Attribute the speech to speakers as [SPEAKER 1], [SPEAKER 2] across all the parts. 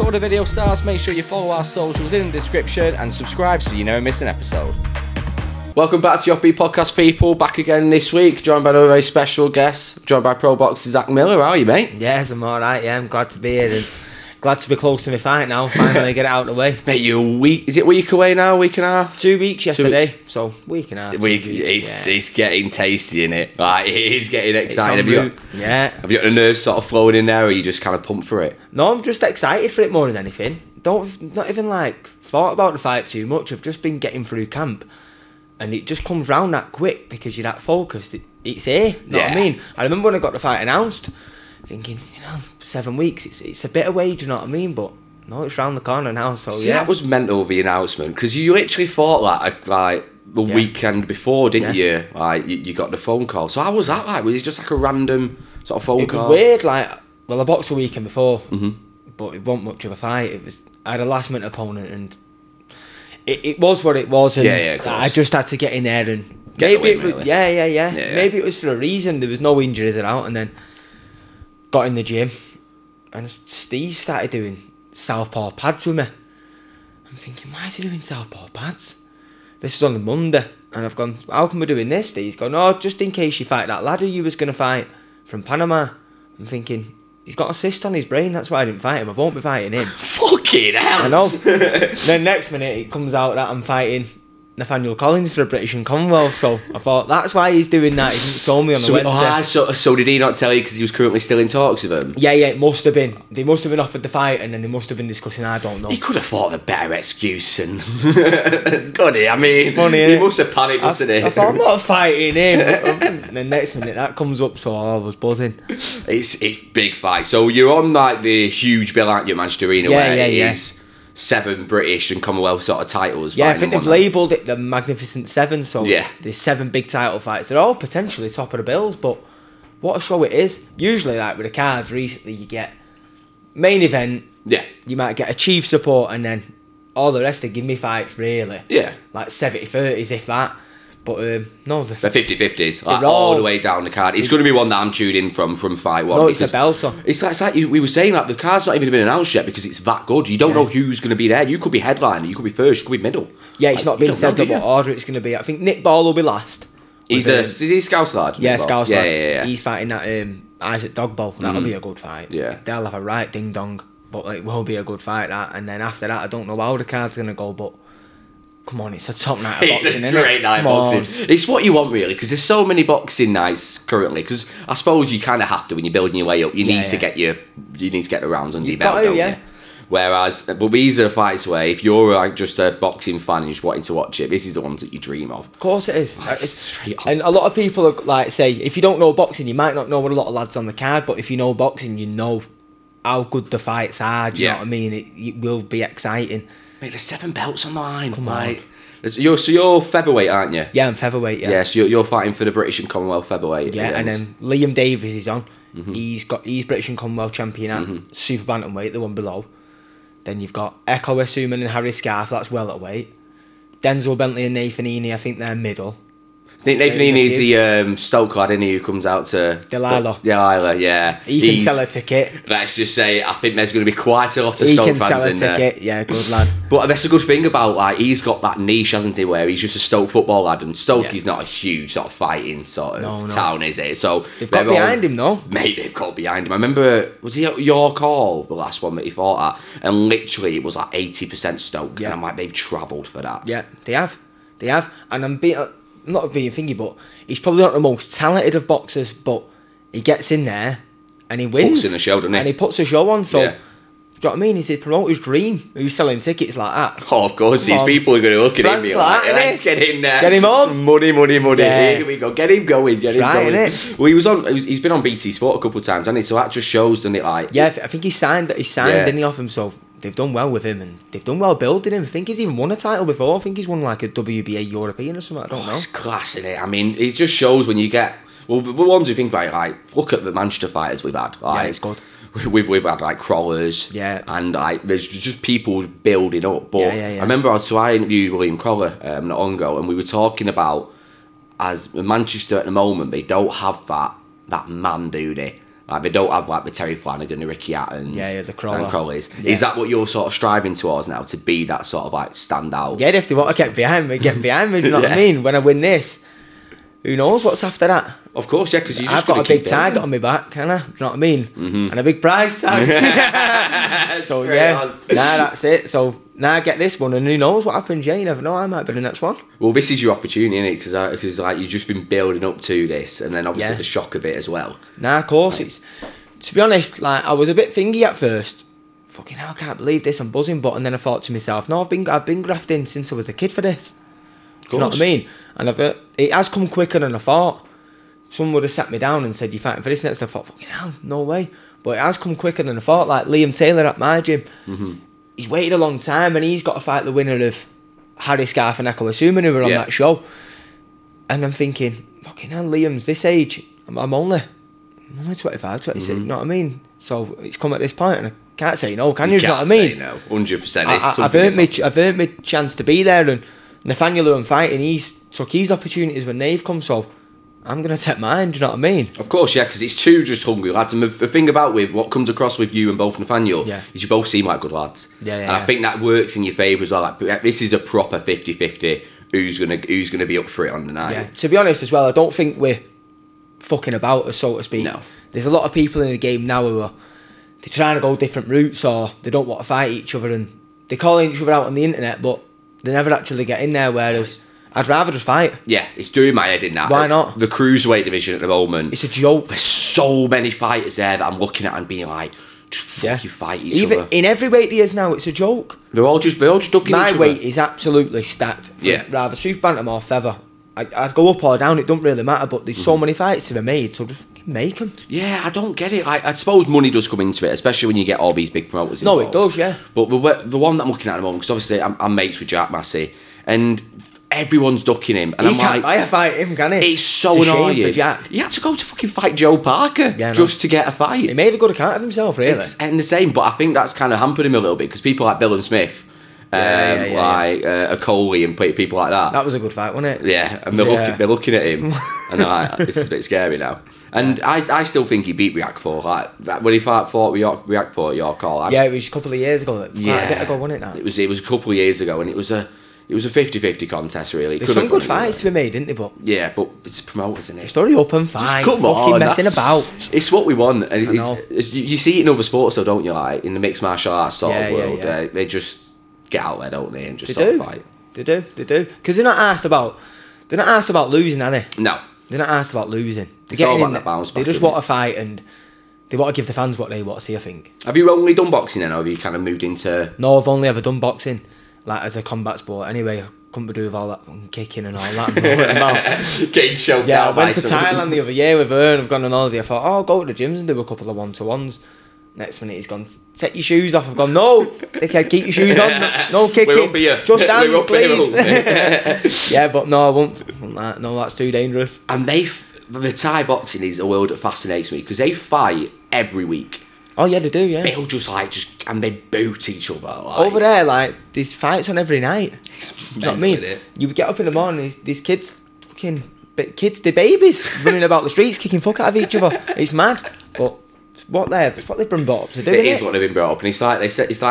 [SPEAKER 1] Before the video starts, make sure you follow our socials in the description and subscribe so you never miss an episode. Welcome back to your podcast, people. Back again this week, joined by another very special guest, joined by Pro Boxer Zak Miller. How are you, mate?
[SPEAKER 2] Yes, I'm alright, yeah. I'm glad to be here and glad to be close to my fight now. Finally get it out of the way.
[SPEAKER 1] Mate, you're a week, is it a week away now, week and a half?
[SPEAKER 2] 2 weeks yesterday, so week and a half.
[SPEAKER 1] It's getting tasty, innit? Like, it is getting exciting. Have you got the nerves sort of flowing in there, or are you just kind of pumped for it?
[SPEAKER 2] No, I'm just excited for it more than anything. Not even like thought about the fight too much. I've just been getting through camp. And it just comes round that quick because you're that focused. It's here, you know what I mean? I remember when I got the fight announced, thinking, 7 weeks, it's a bit away, do you know what I mean? But no, it's round the corner now, so
[SPEAKER 1] See, that was mental, the announcement, because you literally thought like the weekend before, didn't you? Like, you got the phone call. So how was that like? Was it just like a random sort of phone call?
[SPEAKER 2] It was weird, like, well, I boxed a weekend before, but it wasn't much of a fight. I had a last-minute opponent, and it was what it was, and
[SPEAKER 1] of course.
[SPEAKER 2] I just had to get in there and
[SPEAKER 1] Get
[SPEAKER 2] maybe
[SPEAKER 1] the win, really.
[SPEAKER 2] Yeah. Maybe it was for a reason. There was no injuries out, and then got in the gym, and Steve started doing southpaw pads with me. I'm thinking, why is he doing southpaw pads? This is on the Monday, and I've gone, how come we're doing this? Steve's gone, oh, just in case you fight that lad who you was going to fight from Panama. I'm thinking, he's got a cyst on his brain, that's why I didn't fight him. I won't be fighting him.
[SPEAKER 1] Fucking hell.
[SPEAKER 2] I know. Then next minute it comes out that I'm fighting Nathaniel Collins for a British and Commonwealth, so I thought that's why he's doing that. He told me on the Wednesday.
[SPEAKER 1] So did he not tell you because he was currently still in talks with him?
[SPEAKER 2] Yeah, it must have been. They must have been offered the fight, and then they must have been discussing, I don't know.
[SPEAKER 1] He could have thought of a better excuse, and got it. I mean,
[SPEAKER 2] Funny,
[SPEAKER 1] he must have panicked, mustn't he?
[SPEAKER 2] I thought, I'm not fighting him. And then next minute that comes up, so I was buzzing.
[SPEAKER 1] It's big fight. So you're on like the huge bill, aren't you, at Manchester Arena, where it is 7 British and Commonwealth sort of titles.
[SPEAKER 2] Yeah, I think they've labelled it the Magnificent Seven, so
[SPEAKER 1] yeah,
[SPEAKER 2] there's 7 big title fights. They're all potentially top of the bills, but what a show it is. Usually, like with the cards recently, you get main event, you might get a chief support, and then all the rest are gimme fights, really. Yeah. Like 70-30s, if that. But no, they're
[SPEAKER 1] 50-50s, like all the way down the card. It's going to be one that I'm tuned in from fight one.
[SPEAKER 2] No, it's a belter.
[SPEAKER 1] It's like we were saying, like the card's not even been announced yet because it's that good. You don't know who's going to be there. You could be headliner, you could be first, you could be middle.
[SPEAKER 2] Yeah, it's not been said what order it's going to be. I think Nick Ball will be last.
[SPEAKER 1] Is he Scouse lad?
[SPEAKER 2] Yeah, Scouse lad.
[SPEAKER 1] Yeah.
[SPEAKER 2] He's fighting that Isaac Dogbowl. That'll be a good fight.
[SPEAKER 1] Yeah.
[SPEAKER 2] They'll have a right ding dong, but it will be a good fight, that. And then after that, I don't know how the card's going to go, but come on, it's a top night of boxing, isn't it?
[SPEAKER 1] It's a great night of boxing. It's what you want, really, because there's so many boxing nights currently. Because I suppose you kind of have to when you're building your way up. You need to get the rounds under your belt, don't you? Whereas, but these are the fights where if you're like just a boxing fan and you're just wanting to watch it, this is the ones that you dream of.
[SPEAKER 2] Of course it is. And a lot of people are, like say, if you don't know boxing, you might not know what a lot of lads on the card, but if you know boxing, you know how good the fights are. Do you know what I mean? It will be exciting.
[SPEAKER 1] Mate, there's 7 belts on the line. Come on. You're featherweight, aren't you?
[SPEAKER 2] Yeah, I'm featherweight, yeah.
[SPEAKER 1] Yeah, so you're fighting for the British and Commonwealth featherweight.
[SPEAKER 2] Yeah, and then Liam Davies is on. He's British and Commonwealth champion at super bantamweight, the one below. Then you've got Echo Essuman and Harry Scarf, that's welterweight. Denzel Bentley and Nathan Heaney, I think they're middle.
[SPEAKER 1] I think Nathan Heaney's the Stoke lad, isn't he, who comes out to...
[SPEAKER 2] Delilah,
[SPEAKER 1] yeah.
[SPEAKER 2] He can sell a ticket.
[SPEAKER 1] Let's just say, I think there's going to be quite a lot of Stoke fans in there. He can sell a ticket,
[SPEAKER 2] yeah, good lad.
[SPEAKER 1] But that's a good thing about, like, he's got that niche, hasn't he, where he's just a Stoke football lad, and Stoke is not a huge sort of fighting sort of town, is it? So
[SPEAKER 2] they've got behind him, though.
[SPEAKER 1] Mate, they've got behind him. I remember, was he at York Hall, the last one that he fought at? And literally, it was like 80% Stoke, and I'm like, they've travelled for that.
[SPEAKER 2] Yeah, they have. And I'm not being thingy, but he's probably not the most talented of boxers, but he gets in there and he wins.
[SPEAKER 1] Puts in a show, doesn't he?
[SPEAKER 2] And he puts a show on, so... Do you know what I mean? He's his promoter's dream. He's selling tickets like that.
[SPEAKER 1] Oh, of course. These people are going to look at him and be like, let's get in there.
[SPEAKER 2] Get him on.
[SPEAKER 1] Money.
[SPEAKER 2] Yeah.
[SPEAKER 1] Here we go. Get him going. Get him going.
[SPEAKER 2] Innit?
[SPEAKER 1] Well, he's been on BT Sport a couple of times, hasn't he? So that just shows, doesn't it? Like,
[SPEAKER 2] yeah, I think he signed, didn't he, off him, so they've done well with him and they've done well building him. I think he's even won a title before. I think he's won like a WBA European or something. I don't know.
[SPEAKER 1] It's class, isn't it? I mean, it just shows when you get... Well, the ones who think about it, like, look at the Manchester fighters we've had. Like,
[SPEAKER 2] yeah, it's good.
[SPEAKER 1] We've had like crawlers, and like there's just people building up. But I remember I interviewed William Crawler not long ago, and we were talking about as Manchester at the moment, they don't have that man, do they? Like they don't have like the Terry Flanagan, the Ricky Hattons,
[SPEAKER 2] the
[SPEAKER 1] crawlers. Yeah. Is that what you're sort of striving towards now, to be that sort of like standout?
[SPEAKER 2] Yeah, if they want to get behind me, do you know what I mean? When I win this, who knows what's after that?
[SPEAKER 1] Of course, yeah, because
[SPEAKER 2] I've got a big target on my back, can I? Do you know what I mean? Mm-hmm. And a big prize tag. So that's it. So now I get this one, and who knows what happens? Yeah, you never know. I might be the next one.
[SPEAKER 1] Well, this is your opportunity, isn't it? Because like you've just been building up to this, and then obviously the shock of it as well.
[SPEAKER 2] Nah, of course it's. To be honest, like I was a bit thingy at first. Fucking hell, I can't believe this. I'm buzzing, and then I thought to myself, no, I've been grafting since I was a kid for this. Do you know what I mean? And it has come quicker than I thought. Someone would have sat me down and said, "You fighting for this next?" I thought, "Fucking hell, no way!" But it has come quicker than I thought. Like Liam Taylor at my gym, he's waited a long time, and he's got to fight the winner of Harry Scarf and Echo Assuming, who were on that show. And I'm thinking, "Fucking hell, Liam's this age. I'm only 25, 26. You know what I mean?" So it's come at this point, and I can't say no. Can you? You know what I mean?
[SPEAKER 1] No, 100%.
[SPEAKER 2] I've earned my chance to be there, and Nathaniel, who I'm fighting, he's took his opportunities when they've come, so I'm going to take mine, do you know what I mean?
[SPEAKER 1] Of course, yeah, because it's two just hungry lads. And the thing about with what comes across with you and both Nathaniel is you both seem like good lads. And I think that works in your favour as well. Like, this is a proper 50-50 who's gonna be up for it on the night.
[SPEAKER 2] Yeah. To be honest as well, I don't think we're fucking about, so to speak.
[SPEAKER 1] No.
[SPEAKER 2] There's a lot of people in the game now who are they're trying to go different routes, or they don't want to fight each other, and they call each other out on the internet, but they never actually get in there, whereas I'd rather just fight.
[SPEAKER 1] Yeah, it's doing my head in that.
[SPEAKER 2] Why not?
[SPEAKER 1] The cruiserweight division at the moment.
[SPEAKER 2] It's a joke.
[SPEAKER 1] There's so many fighters there that I'm looking at and being like, just fucking fight each other.
[SPEAKER 2] In every weight there is now, it's a joke.
[SPEAKER 1] They're all just ducking each other.
[SPEAKER 2] My weight is absolutely stacked. Rather super bantam or feather. I'd go up or down, it don't really matter, but there's so many fights to be made, so just make them.
[SPEAKER 1] Yeah, I don't get it. I suppose money does come into it, especially when you get all these big promoters involved.
[SPEAKER 2] No, it does, yeah.
[SPEAKER 1] But the one that I'm looking at the moment, because obviously I'm mates with Jack Massey, and everyone's ducking him, and
[SPEAKER 2] he can't buy a fight him, can he?
[SPEAKER 1] It's so annoying.
[SPEAKER 2] Shame for Jack.
[SPEAKER 1] He had to go to fucking fight Joe Parker just to get a fight.
[SPEAKER 2] He made a good account of himself, really.
[SPEAKER 1] And the same, but I think that's kind of hampered him a little bit, because people like Bill and Smith, Coley and people like that.
[SPEAKER 2] That was a good fight, wasn't it?
[SPEAKER 1] Yeah, and they're looking at him, and they're like, this is a bit scary now. And I still think he beat Riakpo. Like when he fought Riakpo at York Hall.
[SPEAKER 2] It was a couple of years ago. A bit ago, wasn't it? Now?
[SPEAKER 1] It was a couple of years ago, and it was a 50-50 contest, really.
[SPEAKER 2] There's some good fights to be made, didn't they? But
[SPEAKER 1] yeah, but it's promoters, isn't it?
[SPEAKER 2] Just hurry up and fight. Just come on, messing about.
[SPEAKER 1] It's what we want. And you see it in other sports, though, don't you? Like in the mixed martial arts sort of world, they just get out there, don't they, and just sort of fight.
[SPEAKER 2] They do. Because they're not asked about losing, are they?
[SPEAKER 1] No.
[SPEAKER 2] They're not asked about losing. They're
[SPEAKER 1] getting in there.
[SPEAKER 2] They just want to fight, and they want to give the fans what they want to see, I think.
[SPEAKER 1] Have you only done boxing then, or have you kind of moved into...
[SPEAKER 2] No, I've only ever done boxing, like as a combat sport. Anyway, I couldn't be doing with all that kicking and all that.
[SPEAKER 1] Getting choked
[SPEAKER 2] I
[SPEAKER 1] out.
[SPEAKER 2] went to Thailand the other year with her, and I've gone on holiday. I thought, I'll go to the gyms and do a couple of one-to-ones. Next minute he's gone, take your shoes off. I've gone, no, dickhead, keep your shoes on. No kicking.
[SPEAKER 1] We're up here.
[SPEAKER 2] Just hands, please. Yeah, but no, I won't. No, that's too dangerous.
[SPEAKER 1] And the Thai boxing is a world that fascinates me, because they fight every week.
[SPEAKER 2] Oh yeah, they do. Yeah,
[SPEAKER 1] they'll and they boot each other.
[SPEAKER 2] Over there, like there's fights on every night. Do you know what I mean? You get up in the morning, these kids, they're babies running about the streets, kicking fuck out of each other. It's mad, but. That's what they've been brought up to do.
[SPEAKER 1] It is what they've been brought up, and it's like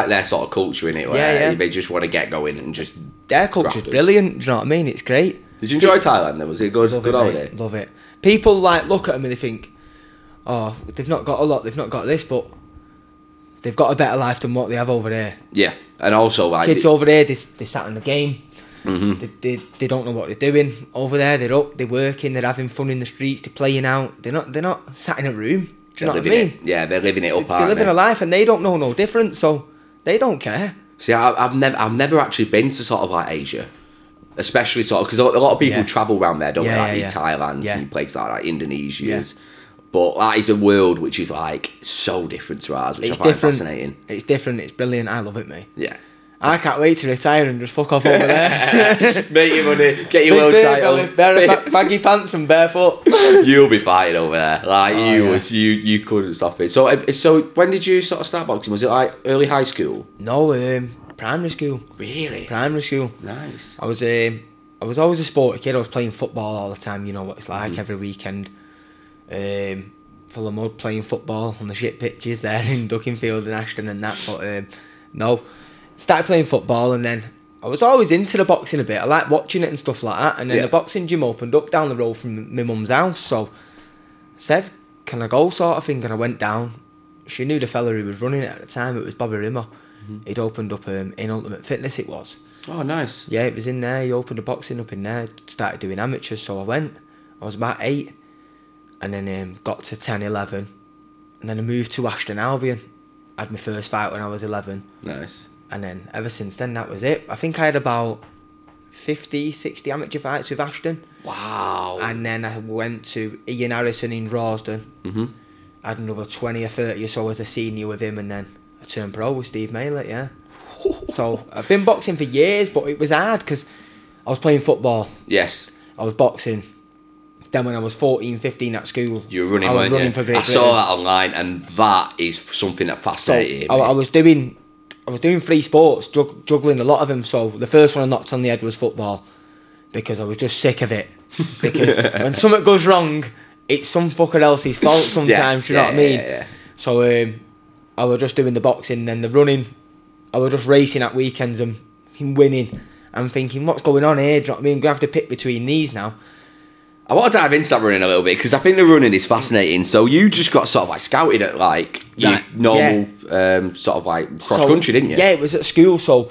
[SPEAKER 1] their sort of culture in it, where they just want to get going and just.
[SPEAKER 2] Their culture's brilliant. Do you know what I mean? It's great.
[SPEAKER 1] Did you enjoy Thailand? Then was it a good holiday?
[SPEAKER 2] Love it. People like look at them and they think, oh, they've not got a lot, they've not got this, but they've got a better life than what they have over there.
[SPEAKER 1] Yeah, and also like
[SPEAKER 2] kids over there, they sat in the game. They don't know what they're doing over there. They're up, they're working, they're having fun in the streets, they're playing out. They're not sat in a room. Do you know what I mean?
[SPEAKER 1] Yeah, they're living it up.
[SPEAKER 2] They're living a life, and they don't know no different, so they don't care.
[SPEAKER 1] See, I've never actually been to sort of like Asia, especially sort of because a lot of people travel around there, don't they? Like Thailand and places like Indonesia. Yeah. But that is a world which is like so different to ours, which I find fascinating.
[SPEAKER 2] It's different. It's brilliant. I love it, mate.
[SPEAKER 1] Yeah.
[SPEAKER 2] I can't wait to retire and just fuck off over there.
[SPEAKER 1] Make your money, get your world title.
[SPEAKER 2] Baggy pants and barefoot.
[SPEAKER 1] You'll be fighting over there. Like you couldn't stop it. So when did you sort of start boxing? Was it like early high school?
[SPEAKER 2] No, primary school.
[SPEAKER 1] Really?
[SPEAKER 2] Primary school.
[SPEAKER 1] Nice.
[SPEAKER 2] I was always a sporty kid. I was playing football all the time. You know what it's like every weekend. full of mud, playing football on the shit pitches there in Duckingfield and Ashton and that. But no, started playing football, and then I was always into the boxing a bit. I like watching it and stuff like that. And then the boxing gym opened up down the road from my mum's house. So I said, can I go, sort of thing? And I went down. She knew the fella who was running it at the time. It was Bobby Rimmer. He'd opened up in Ultimate Fitness, it was.
[SPEAKER 1] Oh, nice.
[SPEAKER 2] Yeah, it was in there. He opened the boxing up in there. Started doing amateurs. So I went. I was about 8. And then got to 10, 11. And then I moved to Ashton Albion. I had my first fight when I was 11.
[SPEAKER 1] Nice.
[SPEAKER 2] And then ever since then, that was it. I think I had about 50, 60 amateur fights with Ashton.
[SPEAKER 1] Wow.
[SPEAKER 2] And then I went to Ian Harrison in Rawsden. I had another 20 or 30 or so as a senior with him, and then I turned pro with Steve Maylett, yeah. So I've been boxing for years, but it was hard because I was playing football.
[SPEAKER 1] Yes.
[SPEAKER 2] I was boxing. Then when I was 14, 15 at school,
[SPEAKER 1] you were running,
[SPEAKER 2] I was running
[SPEAKER 1] you?
[SPEAKER 2] for Great Britain.
[SPEAKER 1] I saw that online, and that is something that fascinated me.
[SPEAKER 2] I was doing 3 sports, juggling a lot of them. So the first one I knocked on the head was football, because I was just sick of it. Because when something goes wrong, it's some fucker else's fault sometimes. You know what I mean?
[SPEAKER 1] Yeah.
[SPEAKER 2] So I was just doing the boxing, then the running. I was just racing at weekends and winning. I'm thinking, what's going on here? Do you know what I mean? I'm gonna have to pick between these now.
[SPEAKER 1] I want to dive into that running a little bit, because I think the running is fascinating. So you just got sort of like scouted at like your normal sort of like cross country, didn't you?
[SPEAKER 2] Yeah, it was at school. So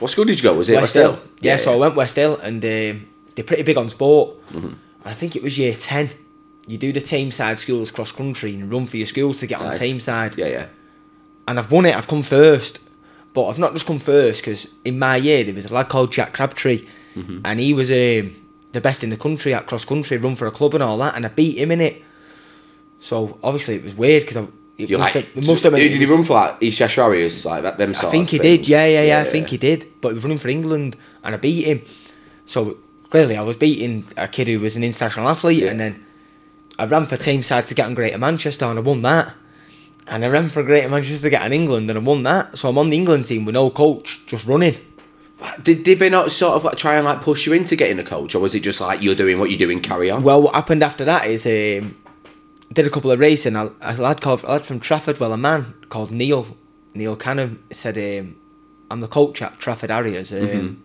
[SPEAKER 1] what school did you go? Was it West Hill?
[SPEAKER 2] Yeah, so I went West Hill, and they're pretty big on sport. And I think it was year 10. You do the team side schools cross country and run for your school to get on team side.
[SPEAKER 1] Yeah.
[SPEAKER 2] And I've won it. I've come first, but I've not just come first because in my year there was a lad called Jack Rafferty, and he was the best in the country at cross country, run for a club and all that, and I beat him in it. So obviously it was weird because it must have been.
[SPEAKER 1] Did he run for like East Cheshire Warriors, like them sort of things?
[SPEAKER 2] I think he did. Yeah. I think he did. But he was running for England, and I beat him. So clearly I was beating a kid who was an international athlete, and then I ran for team side to get on Greater Manchester, and I won that. And I ran for Greater Manchester to get on England, and I won that. So I'm on the England team with no coach, just running.
[SPEAKER 1] Did they not sort of like try and like push you into getting a coach, or was it just like you're doing what you're doing, carry on?
[SPEAKER 2] Well, what happened after that is did a couple of racing. A lad from Trafford, a man called Neil Cannon said, I'm the coach at Trafford Harriers. Do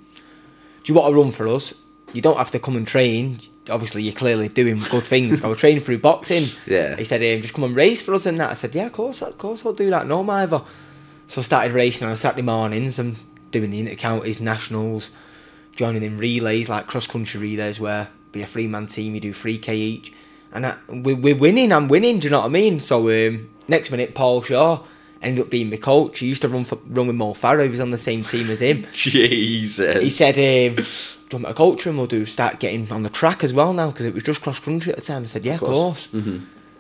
[SPEAKER 2] you want to run for us? You don't have to come and train. Obviously, you're clearly doing good things. I was training through boxing.
[SPEAKER 1] Yeah.
[SPEAKER 2] He said, just come and race for us and that. I said, yeah, of course I'll do that. No, either. So I started racing on Saturday mornings and doing the inter-counties, nationals, joining in relays, like cross-country relays, where be a 3-man team, you do 3k each. And we're winning, I'm winning, do you know what I mean? So next minute, Paul Shaw ended up being my coach. He used to run with Mo Farah, he was on the same team as him.
[SPEAKER 1] Jesus.
[SPEAKER 2] He said, do you want me to coach him? We'll start getting on the track as well now, because it was just cross-country at the time. I said, yeah, of course.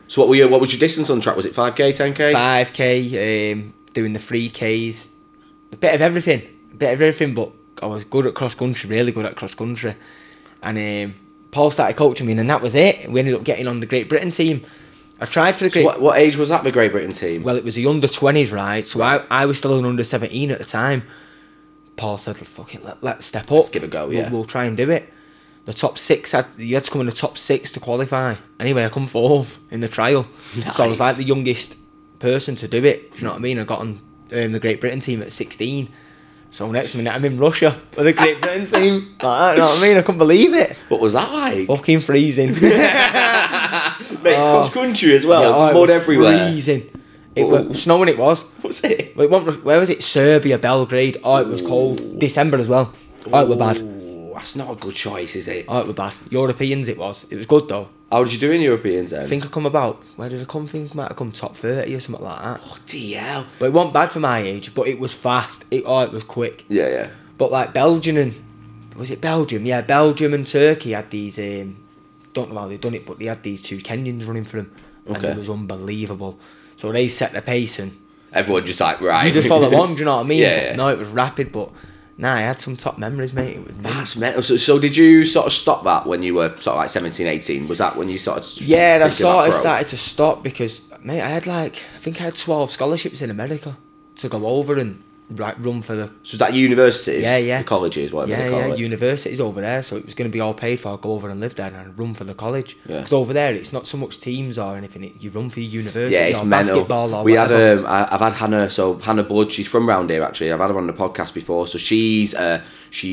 [SPEAKER 1] So what was your distance on track? Was it 5k, 10k?
[SPEAKER 2] 5k, doing the 3ks, a bit of everything, but I was good at cross-country, really good at cross-country. And Paul started coaching me, and that was it. We ended up getting on the Great Britain team. I tried for the Great...
[SPEAKER 1] So what age was that, the Great Britain team?
[SPEAKER 2] Well, it was the under-20s, right? So I was still an under-17 at the time. Paul said, fuck it, let's step up.
[SPEAKER 1] Let's give it a go, yeah.
[SPEAKER 2] We'll try and do it. The top 6, you had to come in the top 6 to qualify. Anyway, I come 4th in the trial.
[SPEAKER 1] Nice.
[SPEAKER 2] So I was like the youngest person to do it. Do you know what I mean? I got on the Great Britain team at 16. So next minute I'm in Russia with the Great Britain team. Like that, you know what I mean? I couldn't believe it.
[SPEAKER 1] What was that like?
[SPEAKER 2] Fucking freezing.
[SPEAKER 1] Mate, cross country as well.
[SPEAKER 2] Yeah,
[SPEAKER 1] mud everywhere.
[SPEAKER 2] Freezing. It was snowing. It was.
[SPEAKER 1] What's it?
[SPEAKER 2] Where was it? Serbia, Belgrade. Oh, it was cold. December as well. Oh, it was bad.
[SPEAKER 1] That's not a good choice, is it?
[SPEAKER 2] Oh, it was bad. Europeans, it was. It was good though.
[SPEAKER 1] How did you do in Europeans then?
[SPEAKER 2] I think I come about. Where did I come? I think I might have come top 30 or something like that.
[SPEAKER 1] Oh, DL.
[SPEAKER 2] But it wasn't bad for my age. But it was fast. It was quick.
[SPEAKER 1] Yeah.
[SPEAKER 2] But like Belgium and was it Belgium? Yeah, Belgium and Turkey had these. Don't know how they've done it, but they had these 2 Kenyans running for them, and it was unbelievable. So they set the pace, and
[SPEAKER 1] everyone just like right.
[SPEAKER 2] You just follow on. Do you know what I mean?
[SPEAKER 1] Yeah.
[SPEAKER 2] No, it was rapid, but. Nah, I had some top memories, mate. It was
[SPEAKER 1] that's mental. So did you sort of stop that when you were sort of like 17, 18? Was that when you sort of...
[SPEAKER 2] Yeah, I sort of started to stop because, mate, I think I had 12 scholarships in America to go over and run for the...
[SPEAKER 1] So is that universities?
[SPEAKER 2] Yeah.
[SPEAKER 1] The colleges, whatever they call it?
[SPEAKER 2] Universities over there. So it was going to be all paid for. I'd go over and live there and run for the college.
[SPEAKER 1] Yeah.
[SPEAKER 2] Because over there, it's not so much teams or anything. You run for your university
[SPEAKER 1] it's
[SPEAKER 2] or
[SPEAKER 1] mental.
[SPEAKER 2] basketball or
[SPEAKER 1] we
[SPEAKER 2] whatever.
[SPEAKER 1] had I've had Hannah. So Hannah Blood, she's from round here actually. I've had her on the podcast before. So she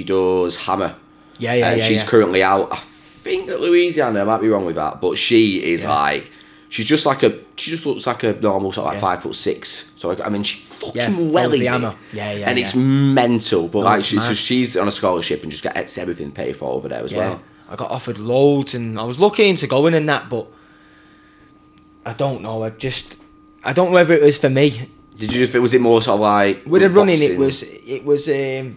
[SPEAKER 1] does hammer. She's currently out. I think at Louisiana. I might be wrong with that, but she is like. She just looks like a normal sort of like 5'6". So I mean, she fucking wellies it. And it's mental. But she's on a scholarship and just gets everything paid for over there as well.
[SPEAKER 2] I got offered loads and I was looking into going in that, but I don't know. I don't know whether it was for me.
[SPEAKER 1] Was it more sort of like
[SPEAKER 2] with the running? It was. It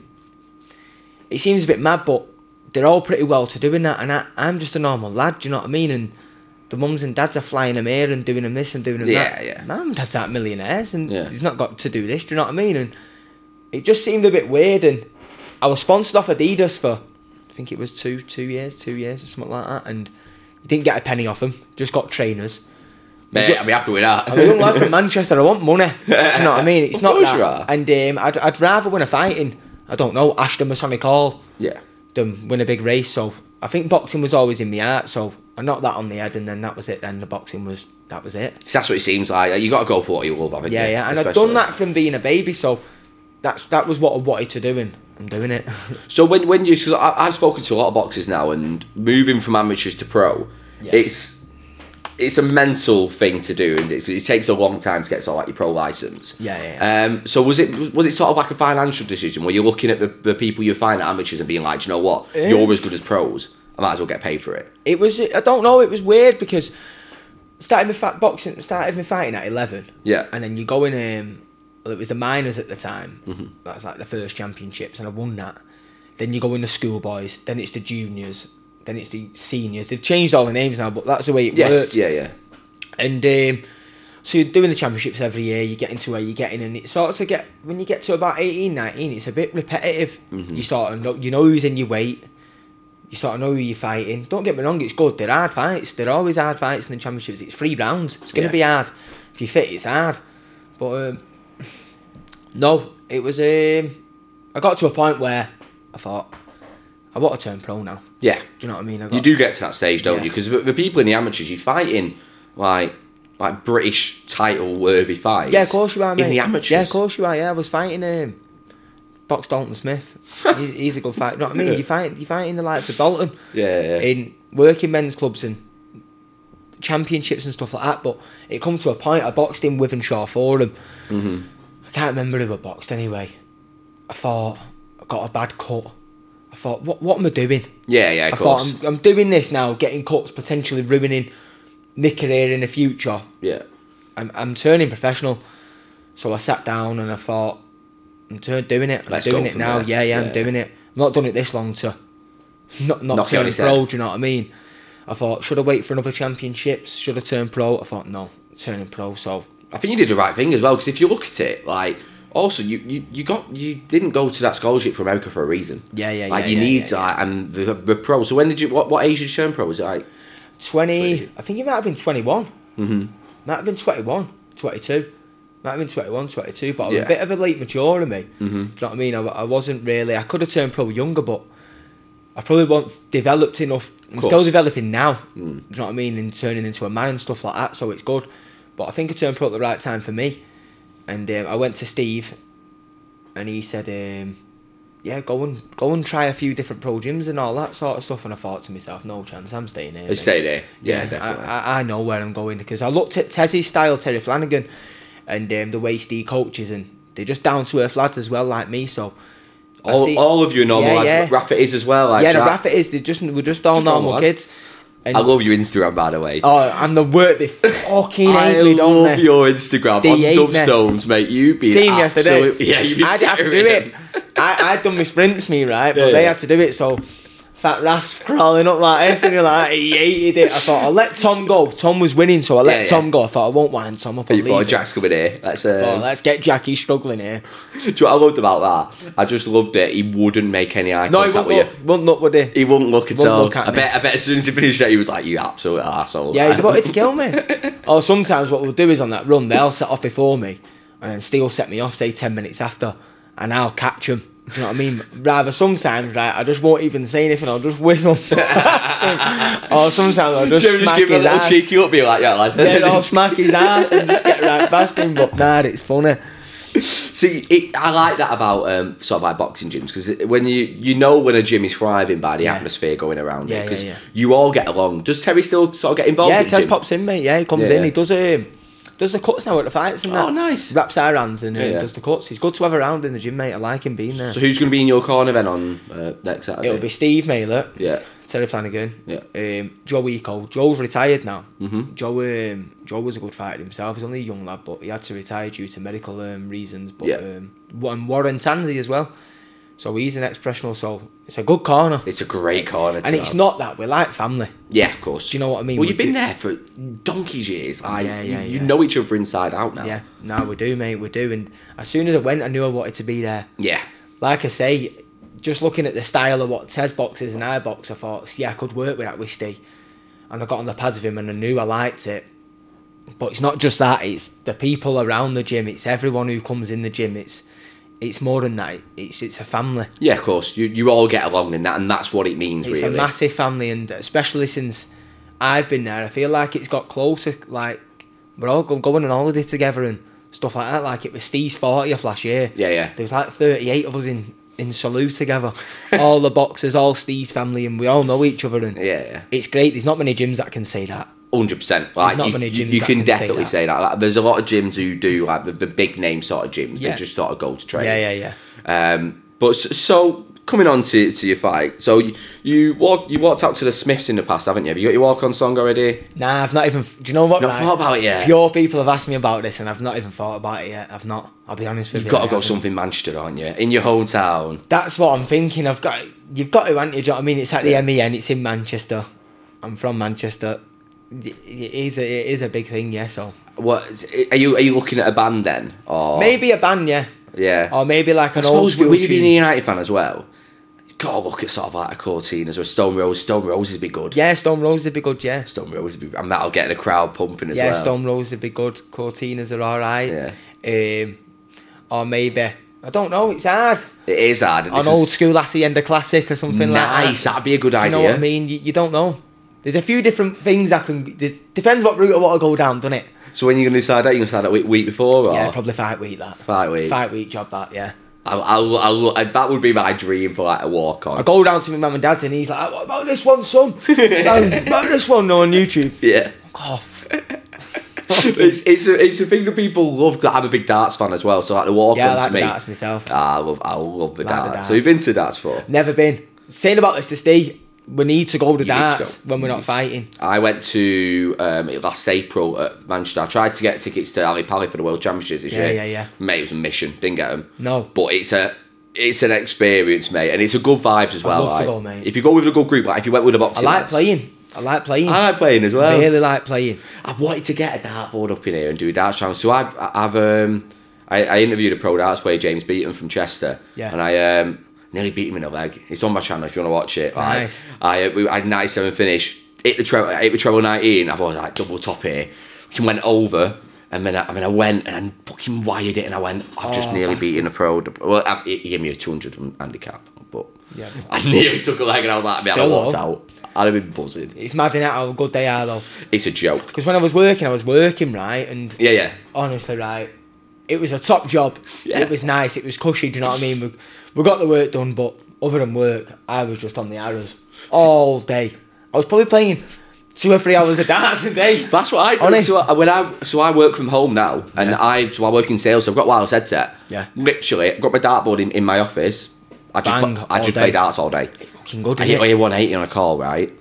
[SPEAKER 2] seems a bit mad, but they're all pretty well to do in that, and I'm just a normal lad. Do you know what I mean? And the mums and dads are flying them here and doing them this and doing them that.
[SPEAKER 1] Yeah.
[SPEAKER 2] Mum and dad's aren't millionaires and he's not got to do this, do you know what I mean? And it just seemed a bit weird, and I was sponsored off Adidas for, I think it was two years or something like that, and you didn't get a penny off them, just got trainers.
[SPEAKER 1] Mate, I'd be happy with that.
[SPEAKER 2] I'm a young lad from Manchester, I want money, do you know what I mean? It's not that.
[SPEAKER 1] You are.
[SPEAKER 2] And I'd rather win a fight in, I don't know, Ashton Masonic Hall than win a big race, so I think boxing was always in my heart, so I knocked that on the head, and then that was it. Then the boxing that was it.
[SPEAKER 1] So that's what it seems like. You got to go for what you love, haven't you?
[SPEAKER 2] Yeah. And I've done that from being a baby, so that was what I wanted to do, and I'm doing it.
[SPEAKER 1] So when you, cause I've spoken to a lot of boxers now, and moving from amateurs to pro, it's a mental thing to do, and it takes a long time to get sort of like your pro license. So was it sort of like a financial decision? Were you looking at the people you find at amateurs and being like, do you know what, you're as good as pros, I might as well get paid for it?
[SPEAKER 2] It was, I don't know, it was weird because started me fighting at 11.
[SPEAKER 1] Yeah.
[SPEAKER 2] And then you go in, well, it was the minors at the time. That was like the first championships, and I won that. Then you go in the schoolboys, then it's the juniors, then it's the seniors. They've changed all the names now, but that's the way it worked.
[SPEAKER 1] Yeah.
[SPEAKER 2] And so you're doing the championships every year, you get into where you're getting, and it sort of when you get to about 18, 19, it's a bit repetitive. You sort of know, who's in your weight. You sort of know who you're fighting. Don't get me wrong, it's good. They're hard fights. They're always hard fights in the championships. It's 3 rounds. It's going to be hard. If you're fit, it's hard. But no, it was... I got to a point where I thought, I want to turn pro now.
[SPEAKER 1] Yeah.
[SPEAKER 2] Do you know what I mean?
[SPEAKER 1] You do get to that stage, don't you? Because the people in the amateurs, you fight in like British title-worthy fights.
[SPEAKER 2] Yeah, of course you are, mate.
[SPEAKER 1] In the amateurs.
[SPEAKER 2] Yeah, of course you are, I was fighting... Box Dalton Smith. He's a good fighter. You know what I mean? You fighting the likes of Dalton. In working men's clubs and championships and stuff like that. But it come to a point. I boxed in Withenshaw Forum. I can't remember who I boxed anyway. I thought I got a bad cut. I thought, what am I doing?
[SPEAKER 1] Yeah, of course.
[SPEAKER 2] I thought I'm doing this now, getting cuts, potentially ruining my career in the future.
[SPEAKER 1] Yeah.
[SPEAKER 2] I'm turning professional. So I sat down and I thought, I'm doing it. I'm doing it now. Yeah, I'm doing it. I've not done it this long to not turn pro, do you know what I mean? I thought, should I wait for another championships? Should I turn pro? I thought, no, turning pro, so...
[SPEAKER 1] I think you did the right thing as well, because if you look at it, like, also, you didn't go to that scholarship for America for a reason. Like, you need to, like, and the pro, so when did you, what age did you turn pro? Was it like...
[SPEAKER 2] 20, I think it might have been 21. Might have been 21, 22. Might have been 21, 22, but I was a bit of a late mature in me. Do you know what I mean? I wasn't really... I could have turned pro younger, but I probably wasn't developed enough. I'm still developing now. Do you know what I mean? And turning into a man and stuff like that, so it's good. But I think I turned pro at the right time for me. And I went to Steve, and he said, go and try a few different pro gyms and all that sort of stuff. And I thought to myself, no chance, I'm staying here.
[SPEAKER 1] Stay there. Yeah, definitely.
[SPEAKER 2] I know where I'm going, because I looked at Tezzy's style, Terry Flanagan, and the way Steve coaches, and they're just down to earth lads as well, like me. So
[SPEAKER 1] all of you are normal lads. Rafferty's as well. Like
[SPEAKER 2] the Rafferty's, we're just all normal kids. And
[SPEAKER 1] I love your Instagram, by the way.
[SPEAKER 2] Oh, I'm the word they fucking hate me, don't they?
[SPEAKER 1] I love your Instagram on Dumbstones, mate. You be
[SPEAKER 2] team yesterday.
[SPEAKER 1] Yeah, you be.
[SPEAKER 2] I'd have to do it. I'd done my sprints, right? But they had to do it, so. Fat Raff's crawling up like this, and you're like, he hated it. I thought, I'll let Tom go. Tom was winning, so I let Tom go. I thought, I won't wind Tom up.
[SPEAKER 1] You thought, Jack's coming here.
[SPEAKER 2] Let's get Jack. He's struggling here.
[SPEAKER 1] Do you know what I loved about that? I just loved it. He wouldn't make any eye contact with you.
[SPEAKER 2] He wouldn't look, would he?
[SPEAKER 1] He wouldn't look at all. I bet as soon as he finished that, he was like, you absolute arsehole.
[SPEAKER 2] Yeah, he wanted to kill me. Or sometimes what we'll do is on that run, they'll set off before me, and Steve will set me off, say 10 minutes after. and I'll catch them. Do you know what I mean? Rather sometimes, right, I just won't even say anything. I'll just whistle. Or sometimes I'll just smack
[SPEAKER 1] give him a
[SPEAKER 2] his
[SPEAKER 1] little
[SPEAKER 2] ass.
[SPEAKER 1] cheeky up, be like, yeah, lad.
[SPEAKER 2] Then I'll smack his ass and just get right past him. But nah, it's funny.
[SPEAKER 1] See, I like that about sort of like boxing gyms, because when you know when a gym is thriving by the atmosphere going around it, because you all get along. Does Terry still sort of get involved?
[SPEAKER 2] Yeah,
[SPEAKER 1] in
[SPEAKER 2] Tez
[SPEAKER 1] gym?
[SPEAKER 2] pops in, mate. Yeah, he comes in. He does the cuts now at the fights and that.
[SPEAKER 1] Oh, nice.
[SPEAKER 2] Wraps our hands and does the cuts. He's good to have around in the gym, mate. I like him being there.
[SPEAKER 1] So who's going to be in your corner then on next Saturday?
[SPEAKER 2] It'll be Steve Mailer.
[SPEAKER 1] Yeah.
[SPEAKER 2] Terry Flanagan.
[SPEAKER 1] Yeah.
[SPEAKER 2] Joe Eco. Joe's retired now.
[SPEAKER 1] Mm-hmm.
[SPEAKER 2] Joe was a good fighter himself. He's only a young lad, but he had to retire due to medical reasons. But and Warren Tanzi as well. So he's an ex-professional, so it's a good corner.
[SPEAKER 1] It's a great corner.
[SPEAKER 2] And it's not that. We're like family.
[SPEAKER 1] Yeah, of course.
[SPEAKER 2] Do you know what I mean?
[SPEAKER 1] Well, you've been there for donkey's years. You know each other inside out now.
[SPEAKER 2] Yeah, no, we do, mate. We do. And as soon as I went, I knew I wanted to be there.
[SPEAKER 1] Yeah.
[SPEAKER 2] Like I say, just looking at the style of what Ted boxes and I box, I thought, yeah, I could work with that with Steve. And I got on the pads with him and I knew I liked it. But it's not just that, it's the people around the gym, it's everyone who comes in the gym, it's more than that, it's a family.
[SPEAKER 1] Yeah, of course, you all get along in that, and that's what it means,
[SPEAKER 2] it's
[SPEAKER 1] really.
[SPEAKER 2] It's a massive family, and especially since I've been there, I feel like it's got closer, like, we're all going on holiday together and stuff like that, like it was Steve's 40th last year.
[SPEAKER 1] Yeah.
[SPEAKER 2] There was like 38 of us in salute together, all the boxers, all Steve's family, and we all know each other, and it's great. There's not many gyms that can say that.
[SPEAKER 1] 100%. Like,
[SPEAKER 2] not many gyms
[SPEAKER 1] you
[SPEAKER 2] that
[SPEAKER 1] can definitely
[SPEAKER 2] say
[SPEAKER 1] that. Like, there's a lot of gyms who do like the big name sort of gyms. They just sort of go to train.
[SPEAKER 2] Yeah.
[SPEAKER 1] But so coming on to your fight, so you walked out to the Smiths in the past, haven't you? Have you got your walk-on song already?
[SPEAKER 2] Nah, I've not even. Do you know what?
[SPEAKER 1] Not thought about it yet.
[SPEAKER 2] Pure people have asked me about this, and I've not even thought about it yet. I've not. I'll be honest with you.
[SPEAKER 1] You've got to go something Manchester, aren't you? In your hometown.
[SPEAKER 2] That's what I'm thinking. You've got to, haven't you? Do you know what I mean? It's at the MEN. It's in Manchester. I'm from Manchester. It is a big thing, yeah. So
[SPEAKER 1] what are you looking at a band then, or
[SPEAKER 2] maybe a band, yeah, or maybe like an old school.
[SPEAKER 1] Will you be a United fan as well? You've got to look at sort of like a Cortinas or a Stone Rose. Stone Roses would be good.
[SPEAKER 2] Yeah, Stone Roses would be good. Yeah,
[SPEAKER 1] Stone Roses would be, and that'll get the crowd pumping as well.
[SPEAKER 2] Yeah, Stone Roses would be good. Cortinas are all right.
[SPEAKER 1] Yeah.
[SPEAKER 2] Or maybe, I don't know. It's hard.
[SPEAKER 1] It is hard.
[SPEAKER 2] An old school Hacienda Classic or something like that.
[SPEAKER 1] Nice. That'd be a good idea.
[SPEAKER 2] You know what I mean? You don't know. There's a few different things that can. Depends what route I want to go down, doesn't it?
[SPEAKER 1] So when you're going to decide that, you're going to decide that week before, or?
[SPEAKER 2] Yeah, probably fight week. That fight week job. That
[SPEAKER 1] that would be my dream for like a walk on.
[SPEAKER 2] I go down to my mum and dad's and he's like, "What about this one, son? about this one on YouTube?"
[SPEAKER 1] Yeah.
[SPEAKER 2] Fuck off.
[SPEAKER 1] It's a thing that people love. Cause I'm a big darts fan as well, so like the walk on
[SPEAKER 2] I like
[SPEAKER 1] to me.
[SPEAKER 2] the darts myself.
[SPEAKER 1] I love the darts. So you've been to darts before?
[SPEAKER 2] Never been. Saying about this to Steve. We need to go to darts when we're not fighting.
[SPEAKER 1] I went to last April at Manchester. I tried to get tickets to Ali Pali for the World Championships this year.
[SPEAKER 2] Yeah.
[SPEAKER 1] Mate, it was a mission. Didn't get them.
[SPEAKER 2] No.
[SPEAKER 1] But it's an experience, mate, and it's a good vibes as well.
[SPEAKER 2] I'd love to go, mate.
[SPEAKER 1] If you go with a good group, like if you went with a boxing
[SPEAKER 2] I like playing
[SPEAKER 1] as well.
[SPEAKER 2] I really like playing.
[SPEAKER 1] I wanted to get a dartboard up in here and do a darts challenge. So I interviewed a pro darts player, James Beaton from Chester.
[SPEAKER 2] Yeah.
[SPEAKER 1] And I nearly beat him in the leg. It's on my channel if you want to watch it.
[SPEAKER 2] Nice.
[SPEAKER 1] I had 97 finish. Hit the treble 19. I was like double top here. He went over, and then I went and I fucking wired it, and I went. I've just nearly beaten a pro. Well, he gave me a 200 handicap, but I nearly took a leg, and I was like, I walked out. I'd have been buzzing.
[SPEAKER 2] It's mad in how good they are though.
[SPEAKER 1] It's a joke.
[SPEAKER 2] Because when I was working right, and honestly, right, it was a top job.
[SPEAKER 1] Yeah.
[SPEAKER 2] It was nice. It was cushy. Do you know what I mean? We got the work done, but other than work, I was just on the arrows all day. I was probably playing 2 or 3 hours a darts a day.
[SPEAKER 1] That's what I do.
[SPEAKER 2] Honest.
[SPEAKER 1] So I work from home now, and I work in sales. So I've got a wireless headset.
[SPEAKER 2] Yeah.
[SPEAKER 1] Literally, I've got my dartboard in my office. I just play darts all day.
[SPEAKER 2] It's fucking good.
[SPEAKER 1] I hit 180 on a call, right?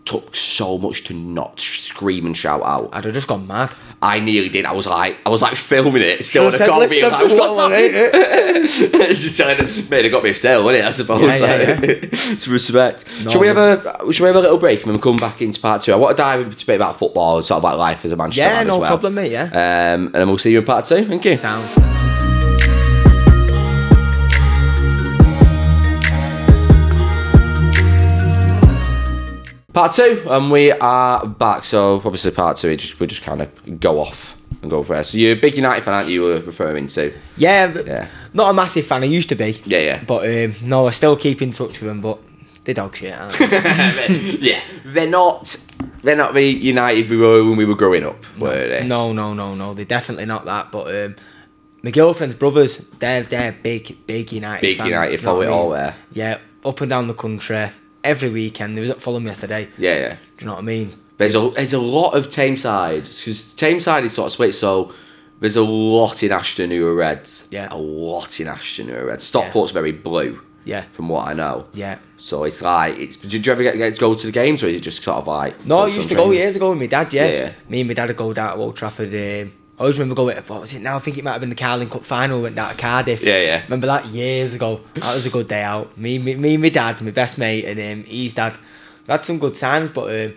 [SPEAKER 1] Took so much to not scream and shout out.
[SPEAKER 2] I'd have just gone mad.
[SPEAKER 1] I nearly did. I was like filming it, still on a call, being like,
[SPEAKER 2] just got 180.
[SPEAKER 1] just telling him, mate, it got me a sale, wasn't it? I suppose. It's respect.
[SPEAKER 2] No,
[SPEAKER 1] Shall we have a little break and then we'll come back into part 2? I want to dive into a bit about football and sort of like life as a Manchester man as well.
[SPEAKER 2] Yeah, no problem, mate. Yeah.
[SPEAKER 1] And then we'll see you in part 2. Thank you.
[SPEAKER 2] Sound.
[SPEAKER 1] Part 2, and we are back. So obviously part 2, we just kind of go off and go for it. So you're a big United fan, aren't you? Were referring to?
[SPEAKER 2] Yeah. Not a massive fan. I used to be.
[SPEAKER 1] Yeah.
[SPEAKER 2] But no, I still keep in touch with them. But they're dog shit, aren't they?
[SPEAKER 1] Yeah, they're not the United we were when we were growing up, were they?
[SPEAKER 2] No. They're definitely not that. But my girlfriend's brothers, they're big United
[SPEAKER 1] big
[SPEAKER 2] fans.
[SPEAKER 1] United, follow it all there.
[SPEAKER 2] Yeah, up and down the country every weekend. They was at Fulham yesterday.
[SPEAKER 1] Yeah.
[SPEAKER 2] Do you know what I mean?
[SPEAKER 1] There's a lot of Tameside, because Tameside is sort of split, so there's a lot in Ashton who are Reds.
[SPEAKER 2] Yeah.
[SPEAKER 1] A lot in Ashton who are Reds. Stockport's very blue.
[SPEAKER 2] Yeah.
[SPEAKER 1] From what I know.
[SPEAKER 2] Yeah.
[SPEAKER 1] So it's like, did you ever get to go to the games, or is it just sort of like...
[SPEAKER 2] No, I used to go years ago with my dad, yeah.
[SPEAKER 1] Yeah.
[SPEAKER 2] Me and my dad would go down to Old Trafford. I always remember going, what was it now? I think it might have been the Carling Cup final, went down to Cardiff.
[SPEAKER 1] Yeah.
[SPEAKER 2] Remember that years ago? That was a good day out. Me and my dad, my best mate, and his dad. We had some good times, but